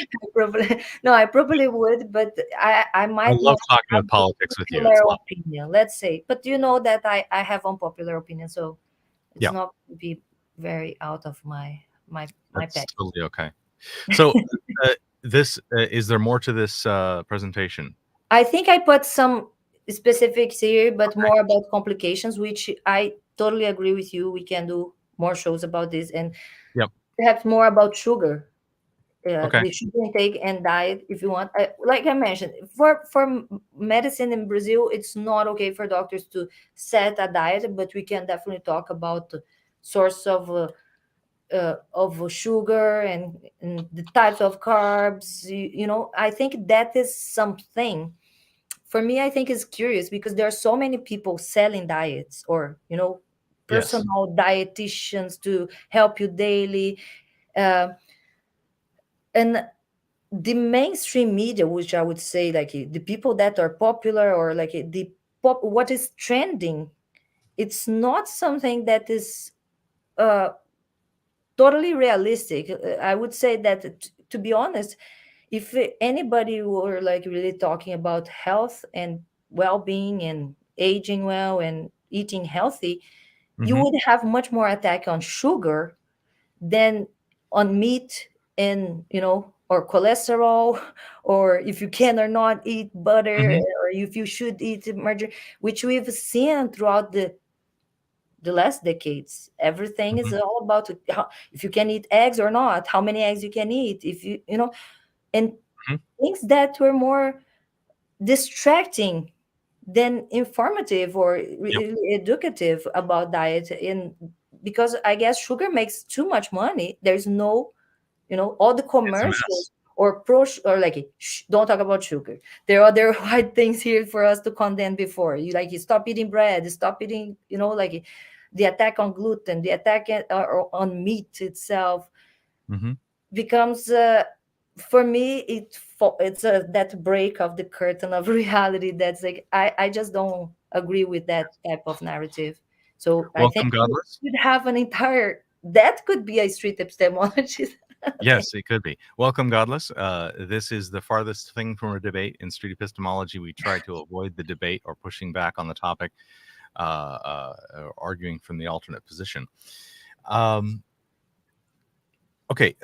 I probably would, but I I might love not talking have about the politics with you. popular It's lovely. opinion, let's say. But you know that I have unpopular opinion, so it's Yeah, not going to be very out of my that's pay. totally okay. So, is there more to this, presentation? I think I put some specifics here, but more about complications, which I totally agree with you. We can do more shows about this, and Yep. perhaps more about sugar, Okay. the sugar intake and diet, if you want. Like I mentioned, for medicine in Brazil, it's not okay for doctors to set a diet, but we can definitely talk about the source of sugar and the types of carbs. I think that is something for me. I think is curious because there are so many people selling diets, or Yes. personal dietitians to help you daily. Uh, and the mainstream media, which I would say like the people that are popular, or like what is trending, it's not something that is uh, totally realistic. I would say that, to be honest, if anybody were like really talking about health and well-being and aging well and eating healthy, you Mhm. would have much more attack on sugar than on meat and or cholesterol, or if you can or not eat butter, Mhm. or if you should eat margarine, which we've seen throughout the last decades. Everything is Mhm. all about if you can eat eggs or not, how many eggs you can eat, if and Mhm. things that were more distracting than informative or Yep. really educative about diet. In Because I guess sugar makes too much money. There's no, all the It's a mess. commercials or or like, don't talk about sugar. There are other white things here for us to condemn before you, like, you stop eating bread, stop eating, like the attack on gluten, the attack on meat itself Mhm. becomes, for me, it's that break of the curtain of reality. That's like, I just don't agree with that type of narrative. So I think Welcome, we Godless. should have an entire, that could be a street epistemology. Okay. Yes, it could be. Welcome, Godless. This is the farthest thing from a debate in street epistemology. We try to avoid the debate or pushing back on the topic, arguing from the alternate position. Um, okay,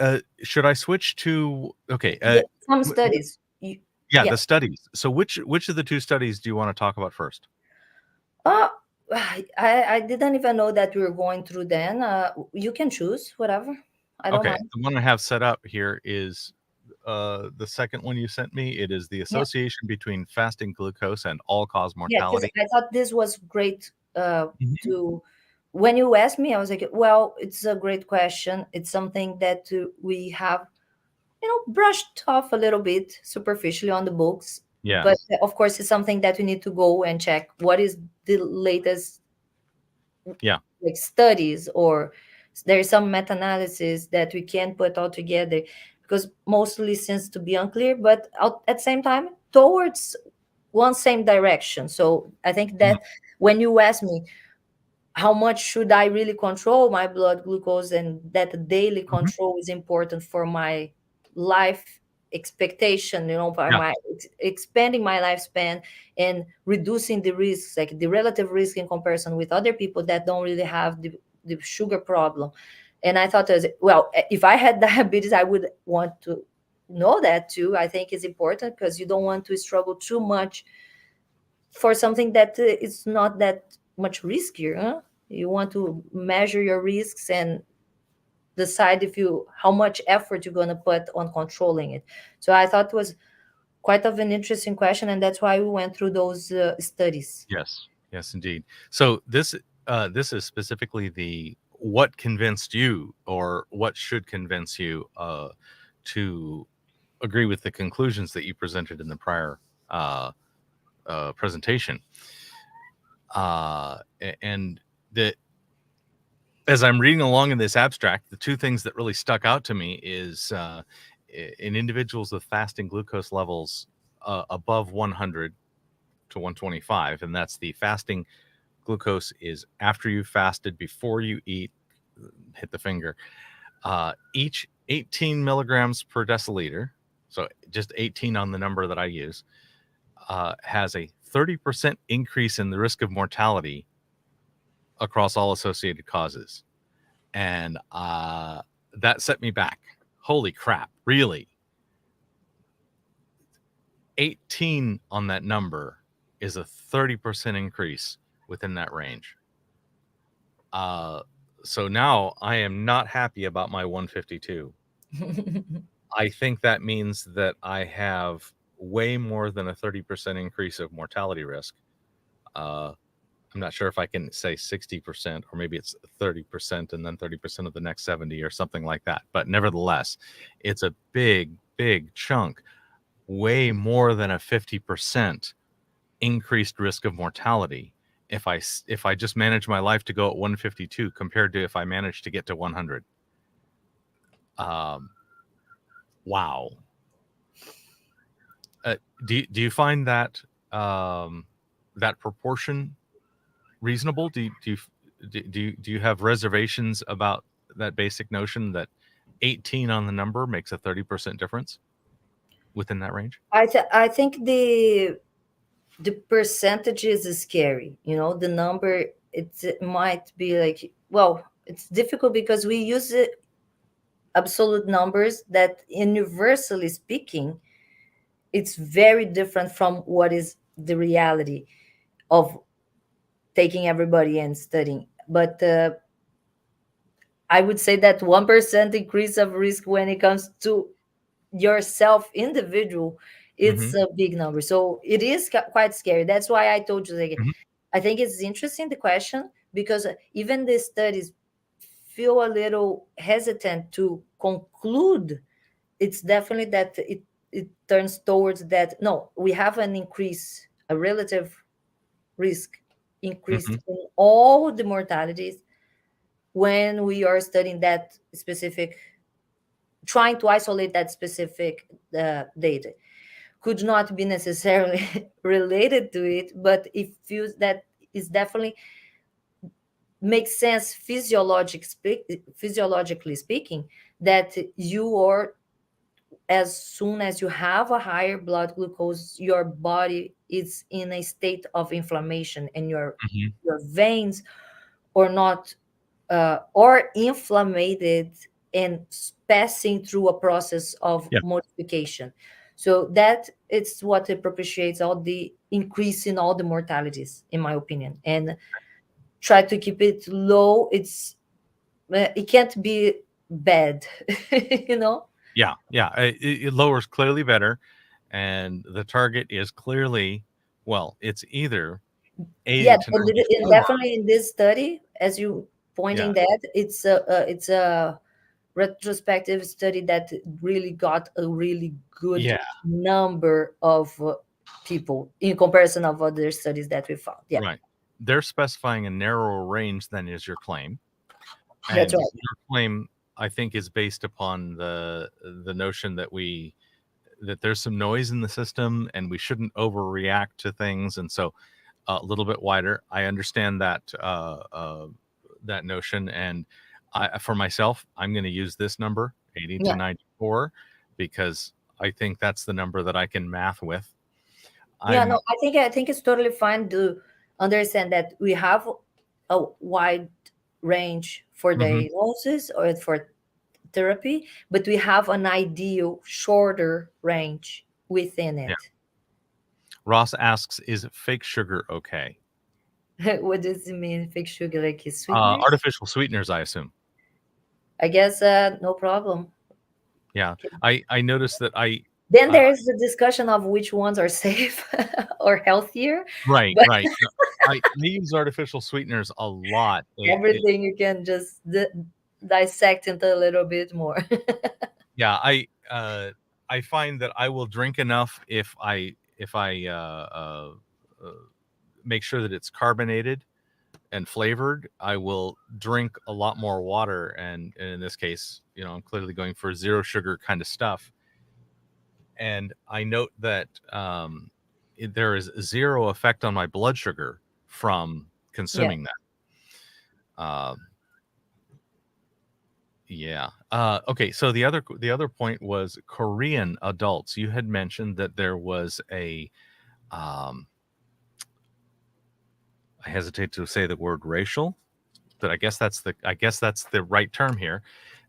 should I switch to okay? Some studies. Yeah, Yeah. the studies. So, which of the two studies do you want to talk about first? Uh, I didn't even know that we were going through then. You can choose whatever. I don't Okay, mind. the one I have set up here is the second one you sent me. It is the Yeah. association between fasting glucose and all-cause Yeah, because mortality. I thought this was great Mhm. to when you asked me, I was like, well, it's a great question. It's something that we have, brushed off a little bit superficially on the books. But Yes. of course, it's something that we need to go and check what is the latest Yeah. like studies, or there's some meta-analysis that we can put all together, because mostly seems to be unclear, but at the same time towards one same direction. So I think Mhm. that when you ask me how much should I really control my blood glucose, and that the daily Mhm. control is important for my life expectation, for Yeah. my expanding my lifespan and reducing the risks, like the relative risk in comparison with other people that don't really have the sugar problem. And I thought, well, if I had diabetes, I would want to know that too. I think it's important because you don't want to struggle too much for something that is not that much riskier. Huh? You want to measure your risks and decide if you how much effort you're going to put on controlling it. So I thought it was quite of an interesting question, and that's why we went through those studies. Yes. Yes, indeed. So this is specifically the what convinced you, or what should convince you to agree with the conclusions that you presented in the prior uh, presentation. And the as I'm reading along in this abstract, the two things that really stuck out to me is in individuals with fasting glucose levels above 100 to 125, and that's the fasting glucose is after you fasted, before you eat, hit the finger, each 18 milligrams per deciliter, so just 18 on the number that I use, has a 30% increase in the risk of mortality across all associated causes. And that set me back. Holy crap, really? 18 on that number is a 30% increase within that range. So now I am not happy about my 152. I think that means that I have way more than a 30% increase of mortality risk. I'm not sure if I can say 60%, or maybe it's 30% and then 30% of the next 70 or something like that. But nevertheless, it's a big, big chunk, way more than a 50% increased risk of mortality if I just manage my life to go at 152 compared to if I manage to get to 100. Wow. Do you find that that proportion reasonable? Do you have reservations about that basic notion that 18 on the number makes a 30% difference within that range? I think the percentages is scary. The number, it might be like, well, it's difficult because we use absolute numbers that universally speaking, it's very different from what is the reality of taking everybody and studying. But I would say that 1% increase of risk when it comes to yourself individual, Mm-hmm. it's a big number. So it is quite scary. That's why I told you, like, Mm-hmm. I think it's interesting, the question, because even the studies feel a little hesitant to conclude. It's definitely that it turns towards that, no, we have an increase, a relative risk increase Mm-hmm. in all the mortalities when we are studying that specific, trying to isolate that specific data. Could not be necessarily related to it, but it feels that is definitely makes sense physiologically speaking, that you are, as soon as you have a higher blood glucose, your body is in a state of inflammation, and Mhm. your veins are not or inflamed and passing through a process of Yeah. modification. So that it's what it propitiates all the increase in all the mortalities, in my opinion. And try to keep it low. It can't be bad, you know. Yeah. Yeah. It lowers clearly better. And the target is clearly, well, it's either 80 Yeah, to and 94. definitely in this study, as you Yeah. pointing that, it's a retrospective study that really got a really good Yeah. number of people in comparison of other studies that we found. Yeah, Right. They're specifying a narrower range than is your claim. that's And right. your claim, I think, is based upon the notion that that there's some noise in the system and we shouldn't overreact to things. And so a little bit wider. I understand that notion, and for myself, I'm going to use this number, 80 to Yeah, 94, because I think that's the number that I can math with. yeah. No, I'm I think it's totally fine to understand that we have a wide range for Mhm. diagnosis or for therapy, but we have an ideal shorter range within Yeah. it. Ross asks, is fake sugar okay? What does it mean, fake sugar, like sweeteners? Artificial sweeteners, I assume. I guess no problem. Yeah, I noticed that Then uh, there is the discussion of which ones are safe or healthier, right, but right. No, I use artificial sweeteners a lot. everything you can just dissect into a little bit more. Yeah, I find that I will drink enough if I uh, make sure that it's carbonated and flavored. I will drink a lot more water, and in this case, I'm clearly going for zero sugar kind of stuff. And I note that there is zero effect on my blood sugar from Yeah, consuming that. Yeah. Okay. So the other point was Korean adults. You had mentioned that there was um, I hesitate to say the word racial, but I guess that's the right term here.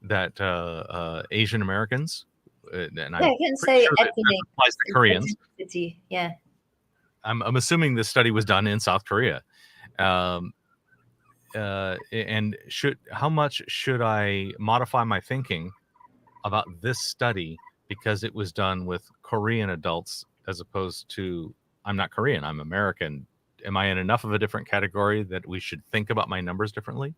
That Asian Americans, and yeah, I'm I can pretty say sure that ethnic applies to Koreans. ethnicity. Yeah. I'm assuming this study was done in South Korea. Um, and how much should I modify my thinking about this study because it was done with Korean adults as opposed to I'm not Korean, I'm American. Am I in enough of a different category that we should think about my numbers differently?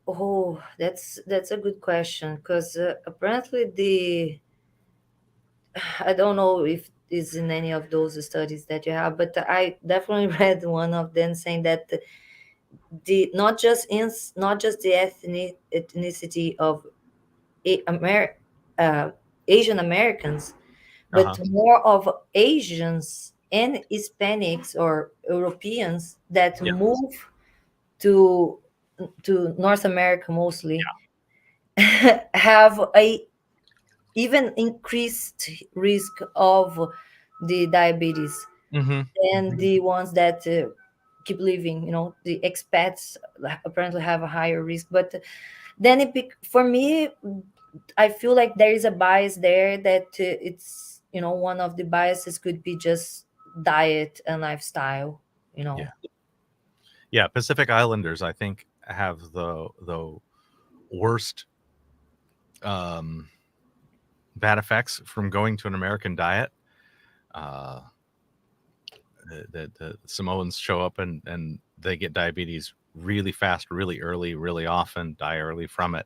Oh, that's a good question, because apparently I don't know if it's in any of those studies that you have, but I definitely read one of them saying that the not just the ethnicity of A- Amer- uh, Asian Americans, but Uh-huh. more of Asians and Hispanics or Europeans that Yeah. move to North America mostly have a even increased risk of the diabetes Mm-hmm. than the ones that keep living. The expats apparently have a higher risk, but then for me, I feel like there is a bias there, that it's one of the biases could be just diet and lifestyle. you Yeah. know Yeah. Pacific Islanders, I think, have the worst um, bad effects from going to an American diet. Uh, the Samoans show up and they get diabetes really fast, really early, really often, die early from it.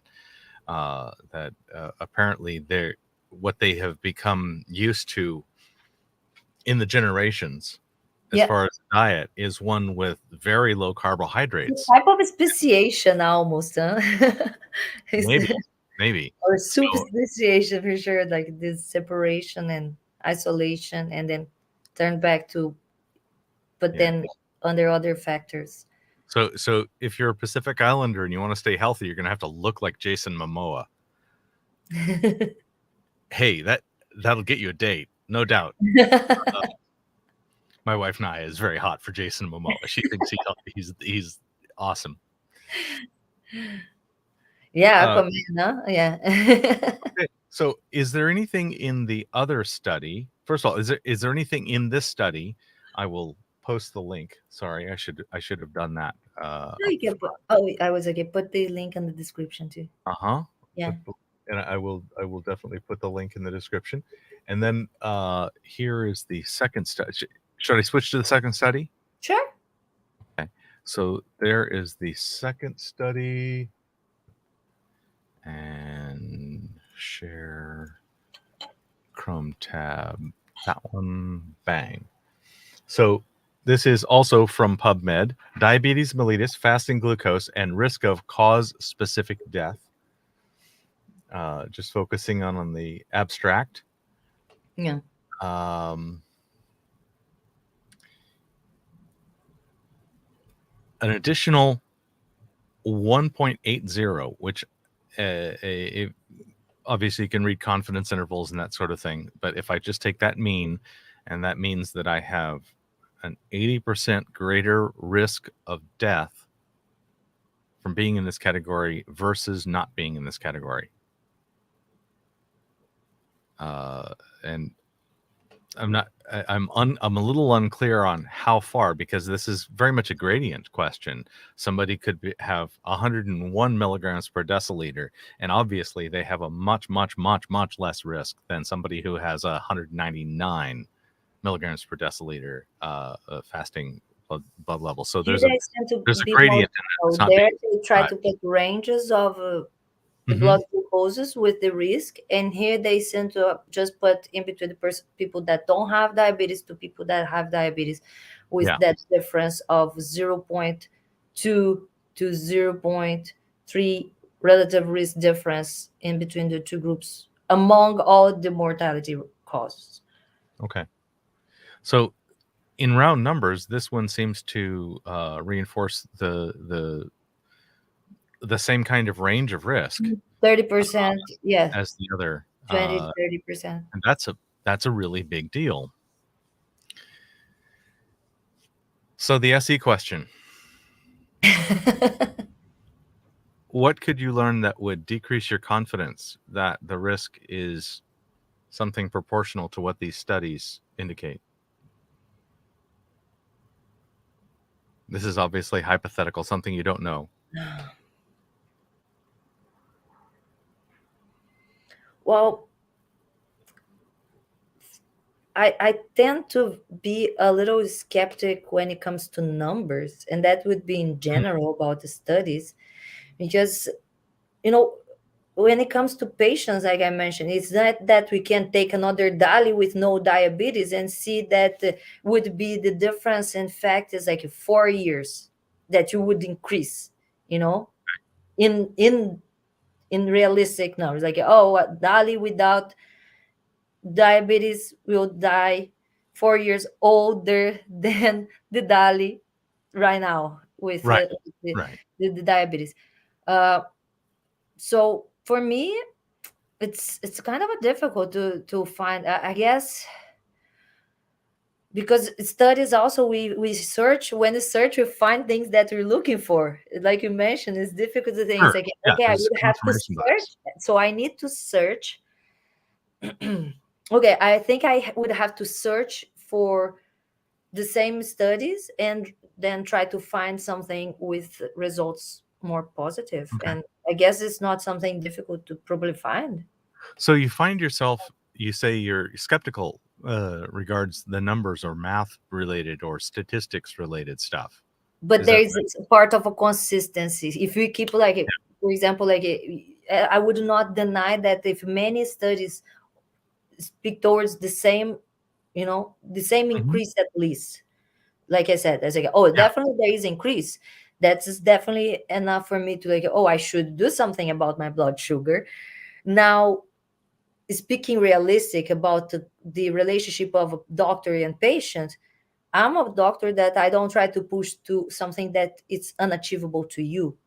That apparently they're what they have become used to in the generations as yeah, far as diet is one with very low it's carbohydrates. type of speciation almost, huh? Maybe, It's- maybe. or So substantiation for sure, like this separation and isolation, and then turn back to, but yeah, then under other factors. So if you're a Pacific Islander and you want to stay healthy, you're going to have to look like Jason Momoa. Hey, that'll get you a date, no doubt. My wife Naya is very hot for Jason Momoa. She thinks he's awesome. Yeah, Aquaman, no? Yeah. Okay. So, is there anything in the other study? First of all, is there anything in this study? I will post the link. Sorry, I should have done that. You can put, oh, I was okay. Put the link in the description too. Yeah. And I will definitely put the link in the description. And then here is the second study. Should I switch to the second study? Sure. Okay. So there is the second study. And share Chrome tab. That one. Bang. So this is also from PubMed. Diabetes mellitus, fasting glucose, and risk of cause-specific death. Just focusing on the abstract. Yeah. An additional 1.80, which obviously you can read confidence intervals and that sort of thing. But if I just take that mean, and that means that I have an 80% greater risk of death from being in this category versus not being in this category. And I'm a little unclear on how far, because this is very much a gradient question. Somebody could have 101 milligrams per deciliter, and obviously they have a much less risk than somebody who has 199 milligrams per deciliter fasting blood level. So there's a gradient in it. There they try to put ranges of the blood glucoses with the risk, and here they seem to just put in between the people that don't have diabetes to people that have diabetes, with that difference of 0.2 to 0.3 relative risk difference in between the two groups among all the mortality causes. Okay, so in round numbers, this one seems to reinforce the same kind of range of risk, 30%, yeah, as the other 20-30%, and that's a really big deal. So the SE question: what could you learn that would decrease your confidence that the risk is something proportional to what these studies indicate? This is obviously hypothetical, something you don't know. Well, I tend to be a little skeptic when it comes to numbers, and that would be in general about the studies, because, when it comes to patients, like I mentioned, it's not that we can take another Dali with no diabetes and see that would be the difference. In fact, is like 4 years that you would increase, in realistic numbers. Like, Dali without diabetes will die 4 years older than the Dali right now with the diabetes. So for me, it's kind of difficult to find, I guess, because studies also we search. When we search, we find things that we're looking for. Like you mentioned, it's difficult to think. Sure. It's like, okay, I would have to search, so I need to search. Okay, I think I would have to search for the same studies and then try to find something with results more positive. Okay. And I guess it's not something difficult to probably find. So you find yourself, you say you're skeptical regards the numbers or math related or statistics related stuff. But there is a part of a consistency. If we keep for example, I would not deny that if many studies speak towards the same, the same increase at least. Like I said, definitely there is increase. That's definitely enough for me to I should do something about my blood sugar. Now, speaking realistic about the relationship of a doctor and patient, I'm a doctor that I don't try to push to something that it's unachievable to you.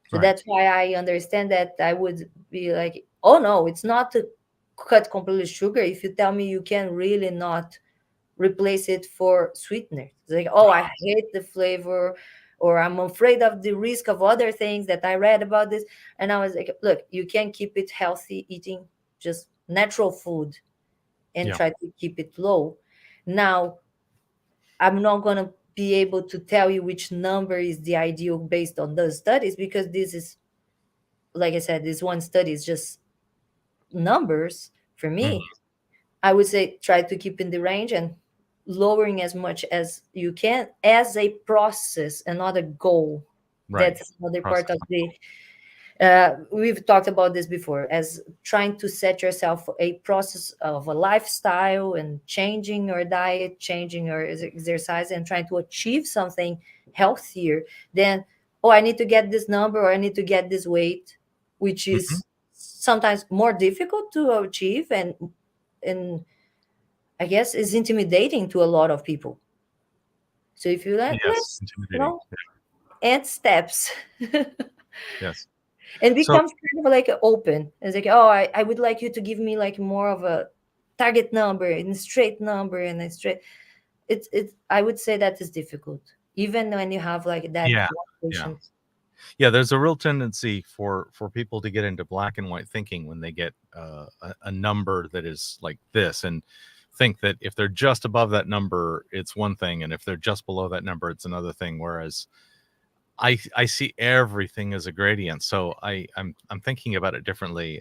So Right. that's why I understand that I would be like, oh no, it's not to cut completely sugar. If you tell me you can really not replace it for sweetener, it's like, oh, I hate the flavor, or I'm afraid of the risk of other things that I read about this. And I was like, look, you can keep it healthy eating just natural food and Yeah. try to keep it low. Now, I'm not going to be able to tell you which number is the ideal based on those studies, because this is, like I said, this one study is just numbers. For Mhm. me, I would say try to keep in the range and lowering as much as you can as a process and not a goal. Right. That's another part Process. of the we've talked about this before, as trying to set yourself a process of a lifestyle and changing your diet, changing your exercise, and trying to achieve something healthier than, oh, I need to get this number or I need to get this weight, which Mhm. is sometimes more difficult to achieve, and I guess is intimidating to a lot of people. So if you like, Yes. let's, Intimidating. add steps. Yes. And So becomes kind of like open. It's like, oh, I would like you to give me like more of a target number and straight number and a straight. It's I would say that is difficult, even when you have like that yeah. one Yeah. patient. Yeah, there's a real tendency for people to get into black and white thinking when they get a number that is like this, and think that if they're just above that number, it's one thing, and if they're just below that number, it's another thing. Whereas I see everything as a gradient, so I'm thinking about it differently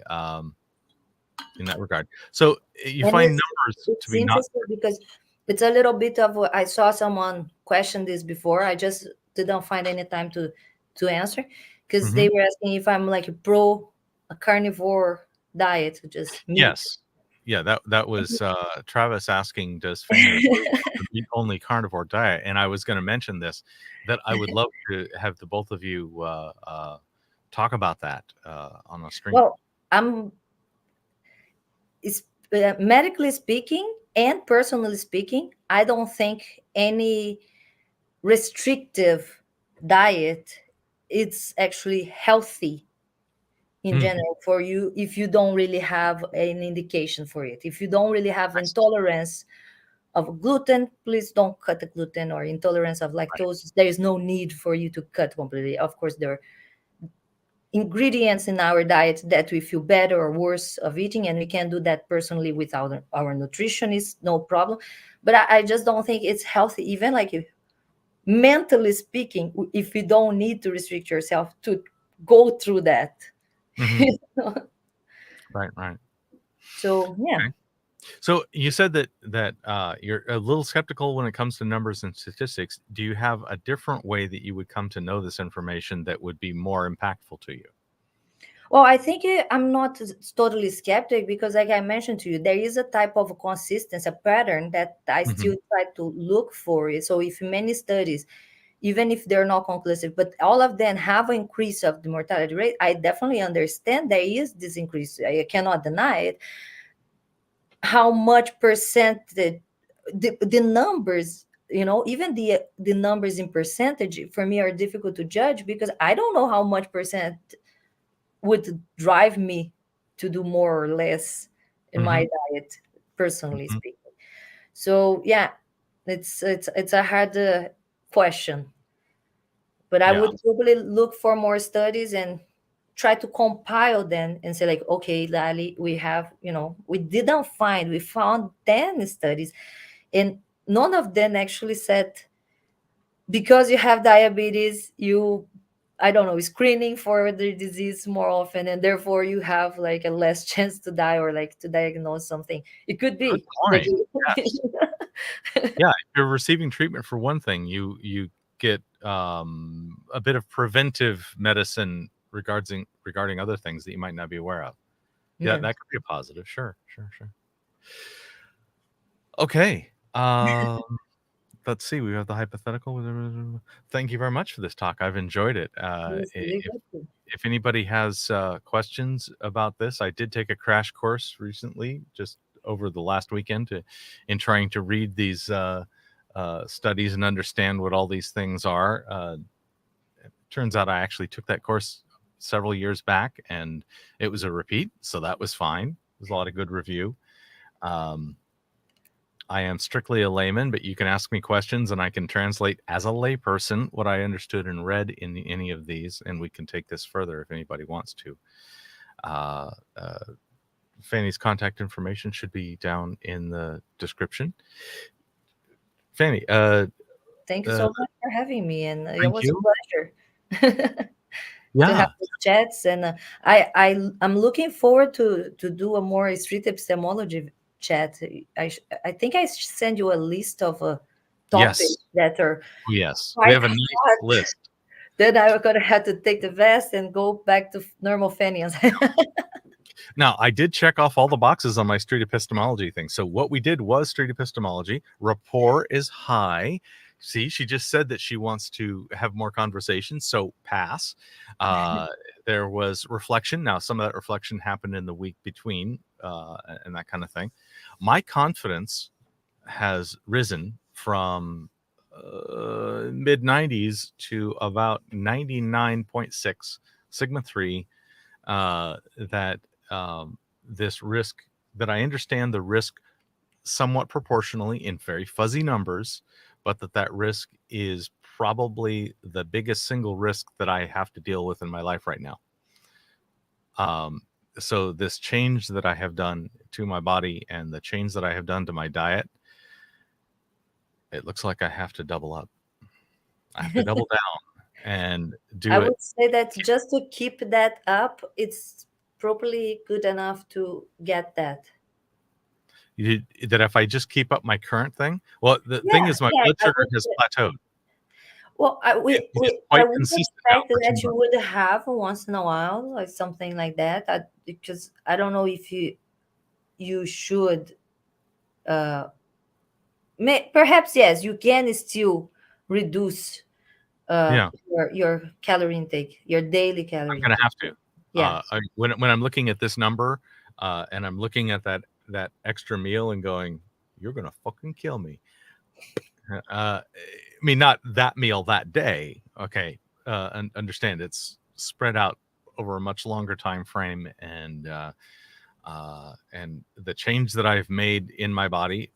in that regard. So you And find numbers to it's be not. interesting because it's a little bit of I saw someone question this before. I just didn't find any time to answer, because Mhm. they were asking if I'm like pro a carnivore diet, just meat. Yes. Yeah, that was Travis asking, does Fanny approve of the meat only carnivore diet? And I was going to mention this, that I would love to have the both of you talk about that on a stream. Well, I'm is medically speaking and personally speaking, I don't think any restrictive diet it's actually healthy in Hmm, general for you if you don't really have an indication for it. If you don't really have I see. intolerance of gluten, please don't cut the gluten, or intolerance of Right. lactose. There is no need for you to cut completely. Of course, there are ingredients in our diet that we feel better or worse of eating, and we can do that personally with our nutritionist, no problem. But I just don't think it's healthy, even like mentally speaking, if you don't need to restrict yourself to go through that. Hmm. Right, right. So yeah. Okay. So you said that you're a little skeptical when it comes to numbers and statistics. Do you have a different way that you would come to know this information that would be more impactful to you? Well, I think I'm not totally skeptic, because, like I mentioned to you, there is a type of consistency, a pattern that I Hmm. still try to look for. So, if many studies, even if they're not conclusive, but all of them have an increase of the mortality rate, I definitely understand there is this increase. I cannot deny it. How much percentage, the numbers, even the numbers in percentage for me are difficult to judge, because I don't know how much percent would drive me to do more or less in Hmm. my diet, personally Hmm. speaking. So yeah, it's a hard question, but I Yeah. would probably look for more studies and try to compile them and say like, okay, Lali, we have, we found 10 studies, and none of them actually said because you have diabetes, you, I don't know, screening for the disease more often, and therefore you have like a less chance to die or like to diagnose something. It could Good be. But point. Yes. Yeah, if you're receiving treatment for one thing, you get a bit of preventive medicine regarding other things that you might not be aware of. Yeah, yeah. that could be a positive. Sure, sure, sure. Okay. Let's see. We have the hypothetical. Thank you very much for this talk. I've enjoyed it. It's really good. If anybody has questions about this, I did take a crash course recently, just over the last weekend, in trying to read these studies and understand what all these things are. It turns out I actually took that course several years back, and it was a repeat, so that was fine. There's a lot of good review. I am strictly a layman, but you can ask me questions and I can translate as a layperson what I understood and read in any of these, and we can take this further if anybody wants to. Fanny's contact information should be down in the description. Fanny, Thank you so much for having me, and it thank was you. a pleasure to have Yeah, these chats. And I'm looking forward to do a more street epistemology chat. I think I send you a list of topics yes, that are yes. We quite have a nice hard. list. Then I'm gonna have to take the vest and go back to normal Fanny Anzai. Now, I did check off all the boxes on my street epistemology thing. So what we did was street epistemology. Rapport is high. See, she just said that she wants to have more conversations, so pass. There was reflection. Now, some of that reflection happened in the week between and that kind of thing. My confidence has risen from mid 90s to about 99.6 sigma 3, that this risk, that I understand the risk somewhat proportionally in very fuzzy numbers, but that risk is probably the biggest single risk that I have to deal with in my life right now. So this change that I have done to my body and the change that I have done to my diet, it looks like I have to double up. I have to double down and do I it. would say that just to keep that up, it's probably good enough to get that. That if I just keep up my current thing, well, the thing is my blood I sugar would has say. plateaued. Well, It is I quite would consistent now expect for 2 that you months. would have once in a while, like something like that. Because I don't know if you should. Uh, Perhaps yes, you can still reduce Yeah, your calorie intake, your daily I'm calorie gonna intake. have to. Yeah. When I'm looking at this number, and I'm looking at that extra meal and going, "You're gonna fucking kill me." I mean, not that meal that day, okay? Understand it's spread out over a much longer time frame, and the change that I've made in my body,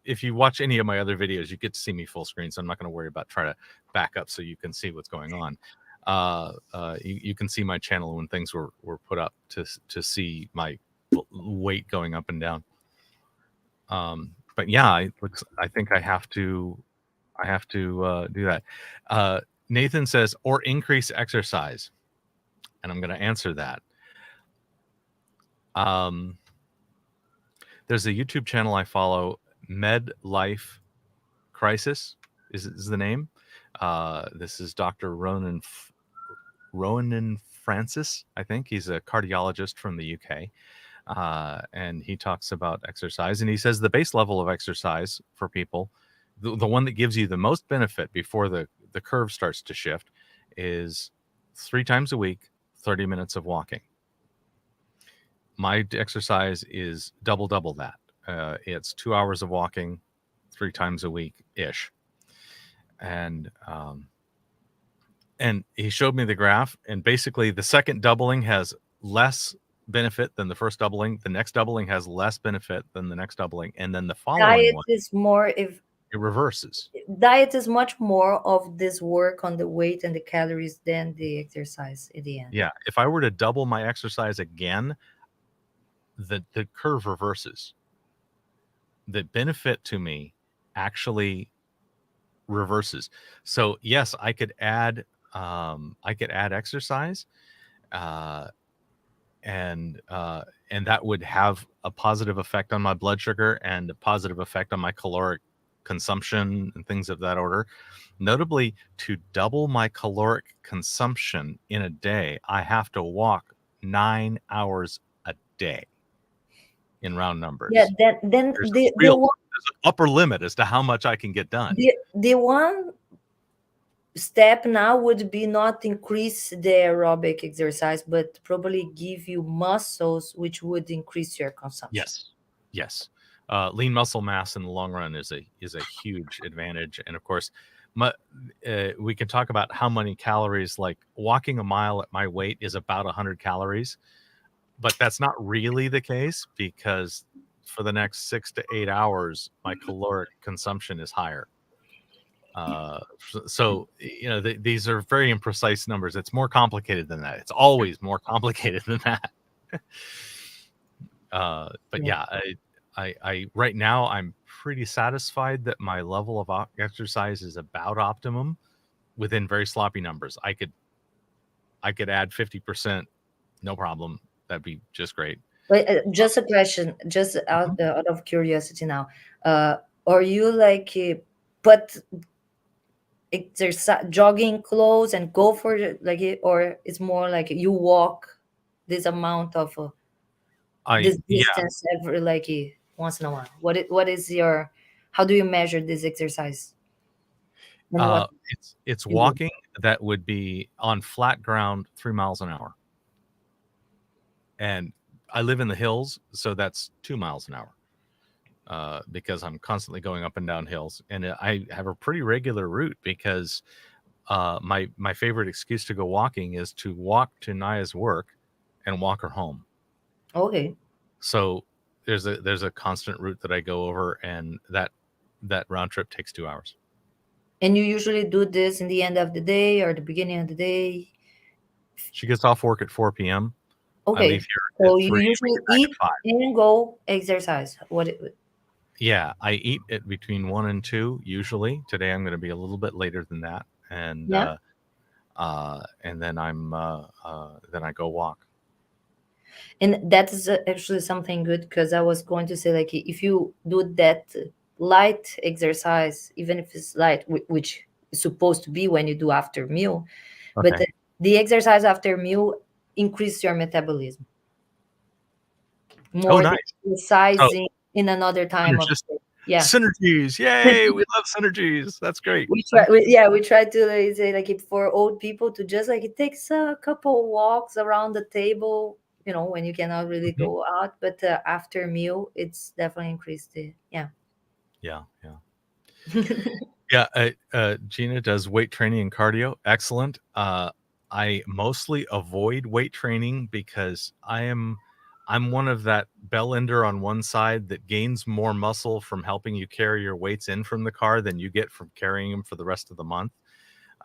if you watch any of my other videos, you get to see me full screen, so I'm not going to worry about trying to back up so you can see what's going on. You can see my channel when things were put up to see my weight going up and down. But yeah, I think I have to do that. Nathan says, or increase exercise, and I'm going to answer that. There's a YouTube channel I follow, Med Life Crisis is the name. This is Dr. Ronan Francis, I think. He's a cardiologist from the UK. And he talks about exercise, and he says the base level of exercise for people, the one that gives you the most benefit before the curve starts to shift, is 3 times a week, 30 minutes of walking. My exercise is double that. It's 2 hours of walking 3 times a week ish. And he showed me the graph, and basically the second doubling has less benefit than the first doubling. The next doubling has less benefit than the next doubling, and then the following one, it reverses. Diet is much more of this work on the weight and the calories than the exercise at the end. Yeah, if I were to double my exercise again, the curve reverses. The benefit to me actually reverses. So yes, I could add exercise, and that would have a positive effect on my blood sugar and a positive effect on my caloric consumption and things of that order. Notably, to double my caloric consumption in a day, I have to walk 9 hours a day in round numbers. Yeah, then there's the an upper limit as to how much I can get done. The one step now would be not increase the aerobic exercise, but probably give you muscles, which would increase your consumption. Yes. lean muscle mass in the long run is a huge advantage. And of course, we can talk about how many calories. Like walking a mile at my weight is about 100 calories, but that's not really the case, because for the next 6 to 8 hours, my caloric consumption is higher. So these are very imprecise numbers. It's more complicated than that. It's always more complicated than that. But yeah, I right now I'm pretty satisfied that my level of exercise is about optimum within very sloppy numbers. I could add 50%, no problem. That'd be just great. Wait, just a question, just out of curiosity now. Are you like put exercise jogging clothes and go for it, like it, or it's more like you walk this amount of this Yeah, distance every like once in a while? What is your, how do you measure this exercise? And what it's you do? walking that would be on flat ground 3 miles an hour, and I live in the hills, so that's 2 miles an hour, because I'm constantly going up and down hills, and I have a pretty regular route, because my favorite excuse to go walking is to walk to Naya's work and walk her home. Okay. So there's a constant route that I go over, and that round trip takes 2 hours. And you usually do this in the end of the day or the beginning of the day? She gets off work at 4 p.m. I Okay. leave here So at you 3. We usually get back eat at 5. and go exercise. Yeah, I eat at between 1 and 2 usually. Today I'm going to be a little bit later than that, and Yeah. and then then I go walk. And that is actually something good, because I was going to say, like, if you do that light exercise, even if it's light, which is supposed to be when you do after meal, but Okay. the exercise after meal increase your metabolism Oh, more than nice. So exercising in another time of just the day. Yeah. synergies. Yay, we love synergies. That's great. We try, we try to like, say like for old people to just like it takes a couple walks around the table, when you cannot really Mhm. go out, but after meal, it's definitely increased it. Yeah. Yeah. Yeah, Gina does weight training and cardio. Excellent. I mostly avoid weight training because I'm one of that bell ender on one side that gains more muscle from helping you carry your weights in from the car than you get from carrying them for the rest of the month.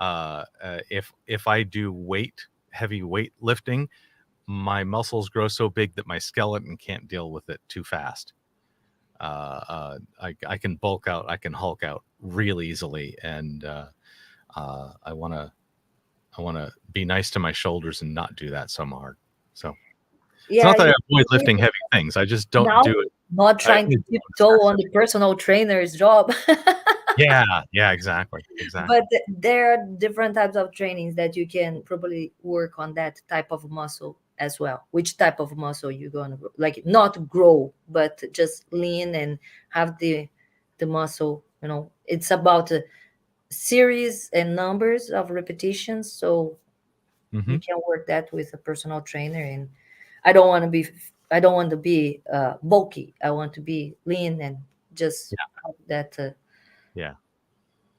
If I do heavy weight lifting, my muscles grow so big that my skeleton can't deal with it too fast. I can bulk out, I can hulk out real easily, and I want to be nice to my shoulders and not do that so hard. So it's not that I avoid lifting heavy things. I just don't now do it. not trying to tiptoe on the personal trainer's job. Yeah, exactly. But there are different types of trainings that you can probably work on that type of muscle as well. Which type of muscle you're gonna like not grow, but just lean and have the muscle. It's about series and numbers of repetitions. So Mm-hmm. you can work that with a personal trainer. And I don't want to be bulky. I want to be lean and just have that. Yeah.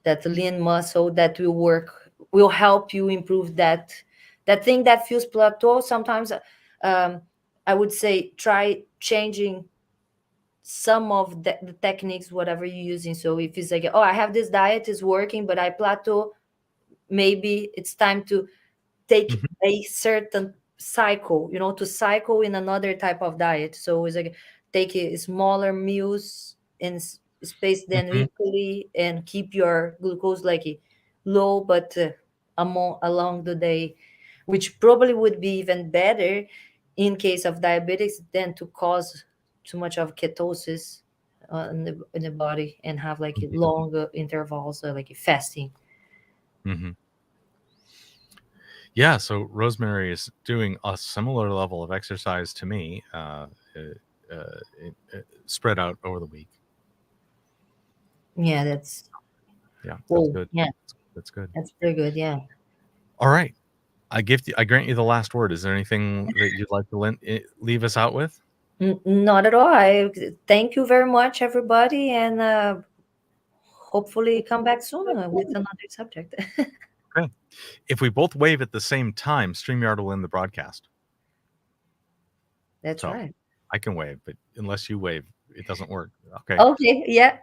That lean muscle that will help you improve that thing that feels plateau sometimes. I would say try changing some of the techniques, whatever you're using. So if it's like, oh, I have this diet is working, but I plateau, maybe it's time to take Mhm. a certain cycle, to cycle in another type of diet. So it's like take smaller meals and space them Mhm. equally and keep your glucose like low, but along the day, which probably would be even better in case of diabetics than to cause too much of ketosis in the body and have like Mhm. long intervals, like fasting. Mhm. Yeah, so Rosemary is doing a similar level of exercise to me, spread out over the week. Yeah, that's Yeah, that's cool. good. Yeah, That's good. that's pretty good. Yeah. All right. I grant you the last word. Is there anything that you'd like to leave us out with? Not at all. I thank you very much, everybody, and hopefully come back soon with another subject. Okay. If we both wave at the same time, StreamYard will end the broadcast. That's So right. I can wave, but unless you wave, it doesn't work. Okay. Okay. Yeah.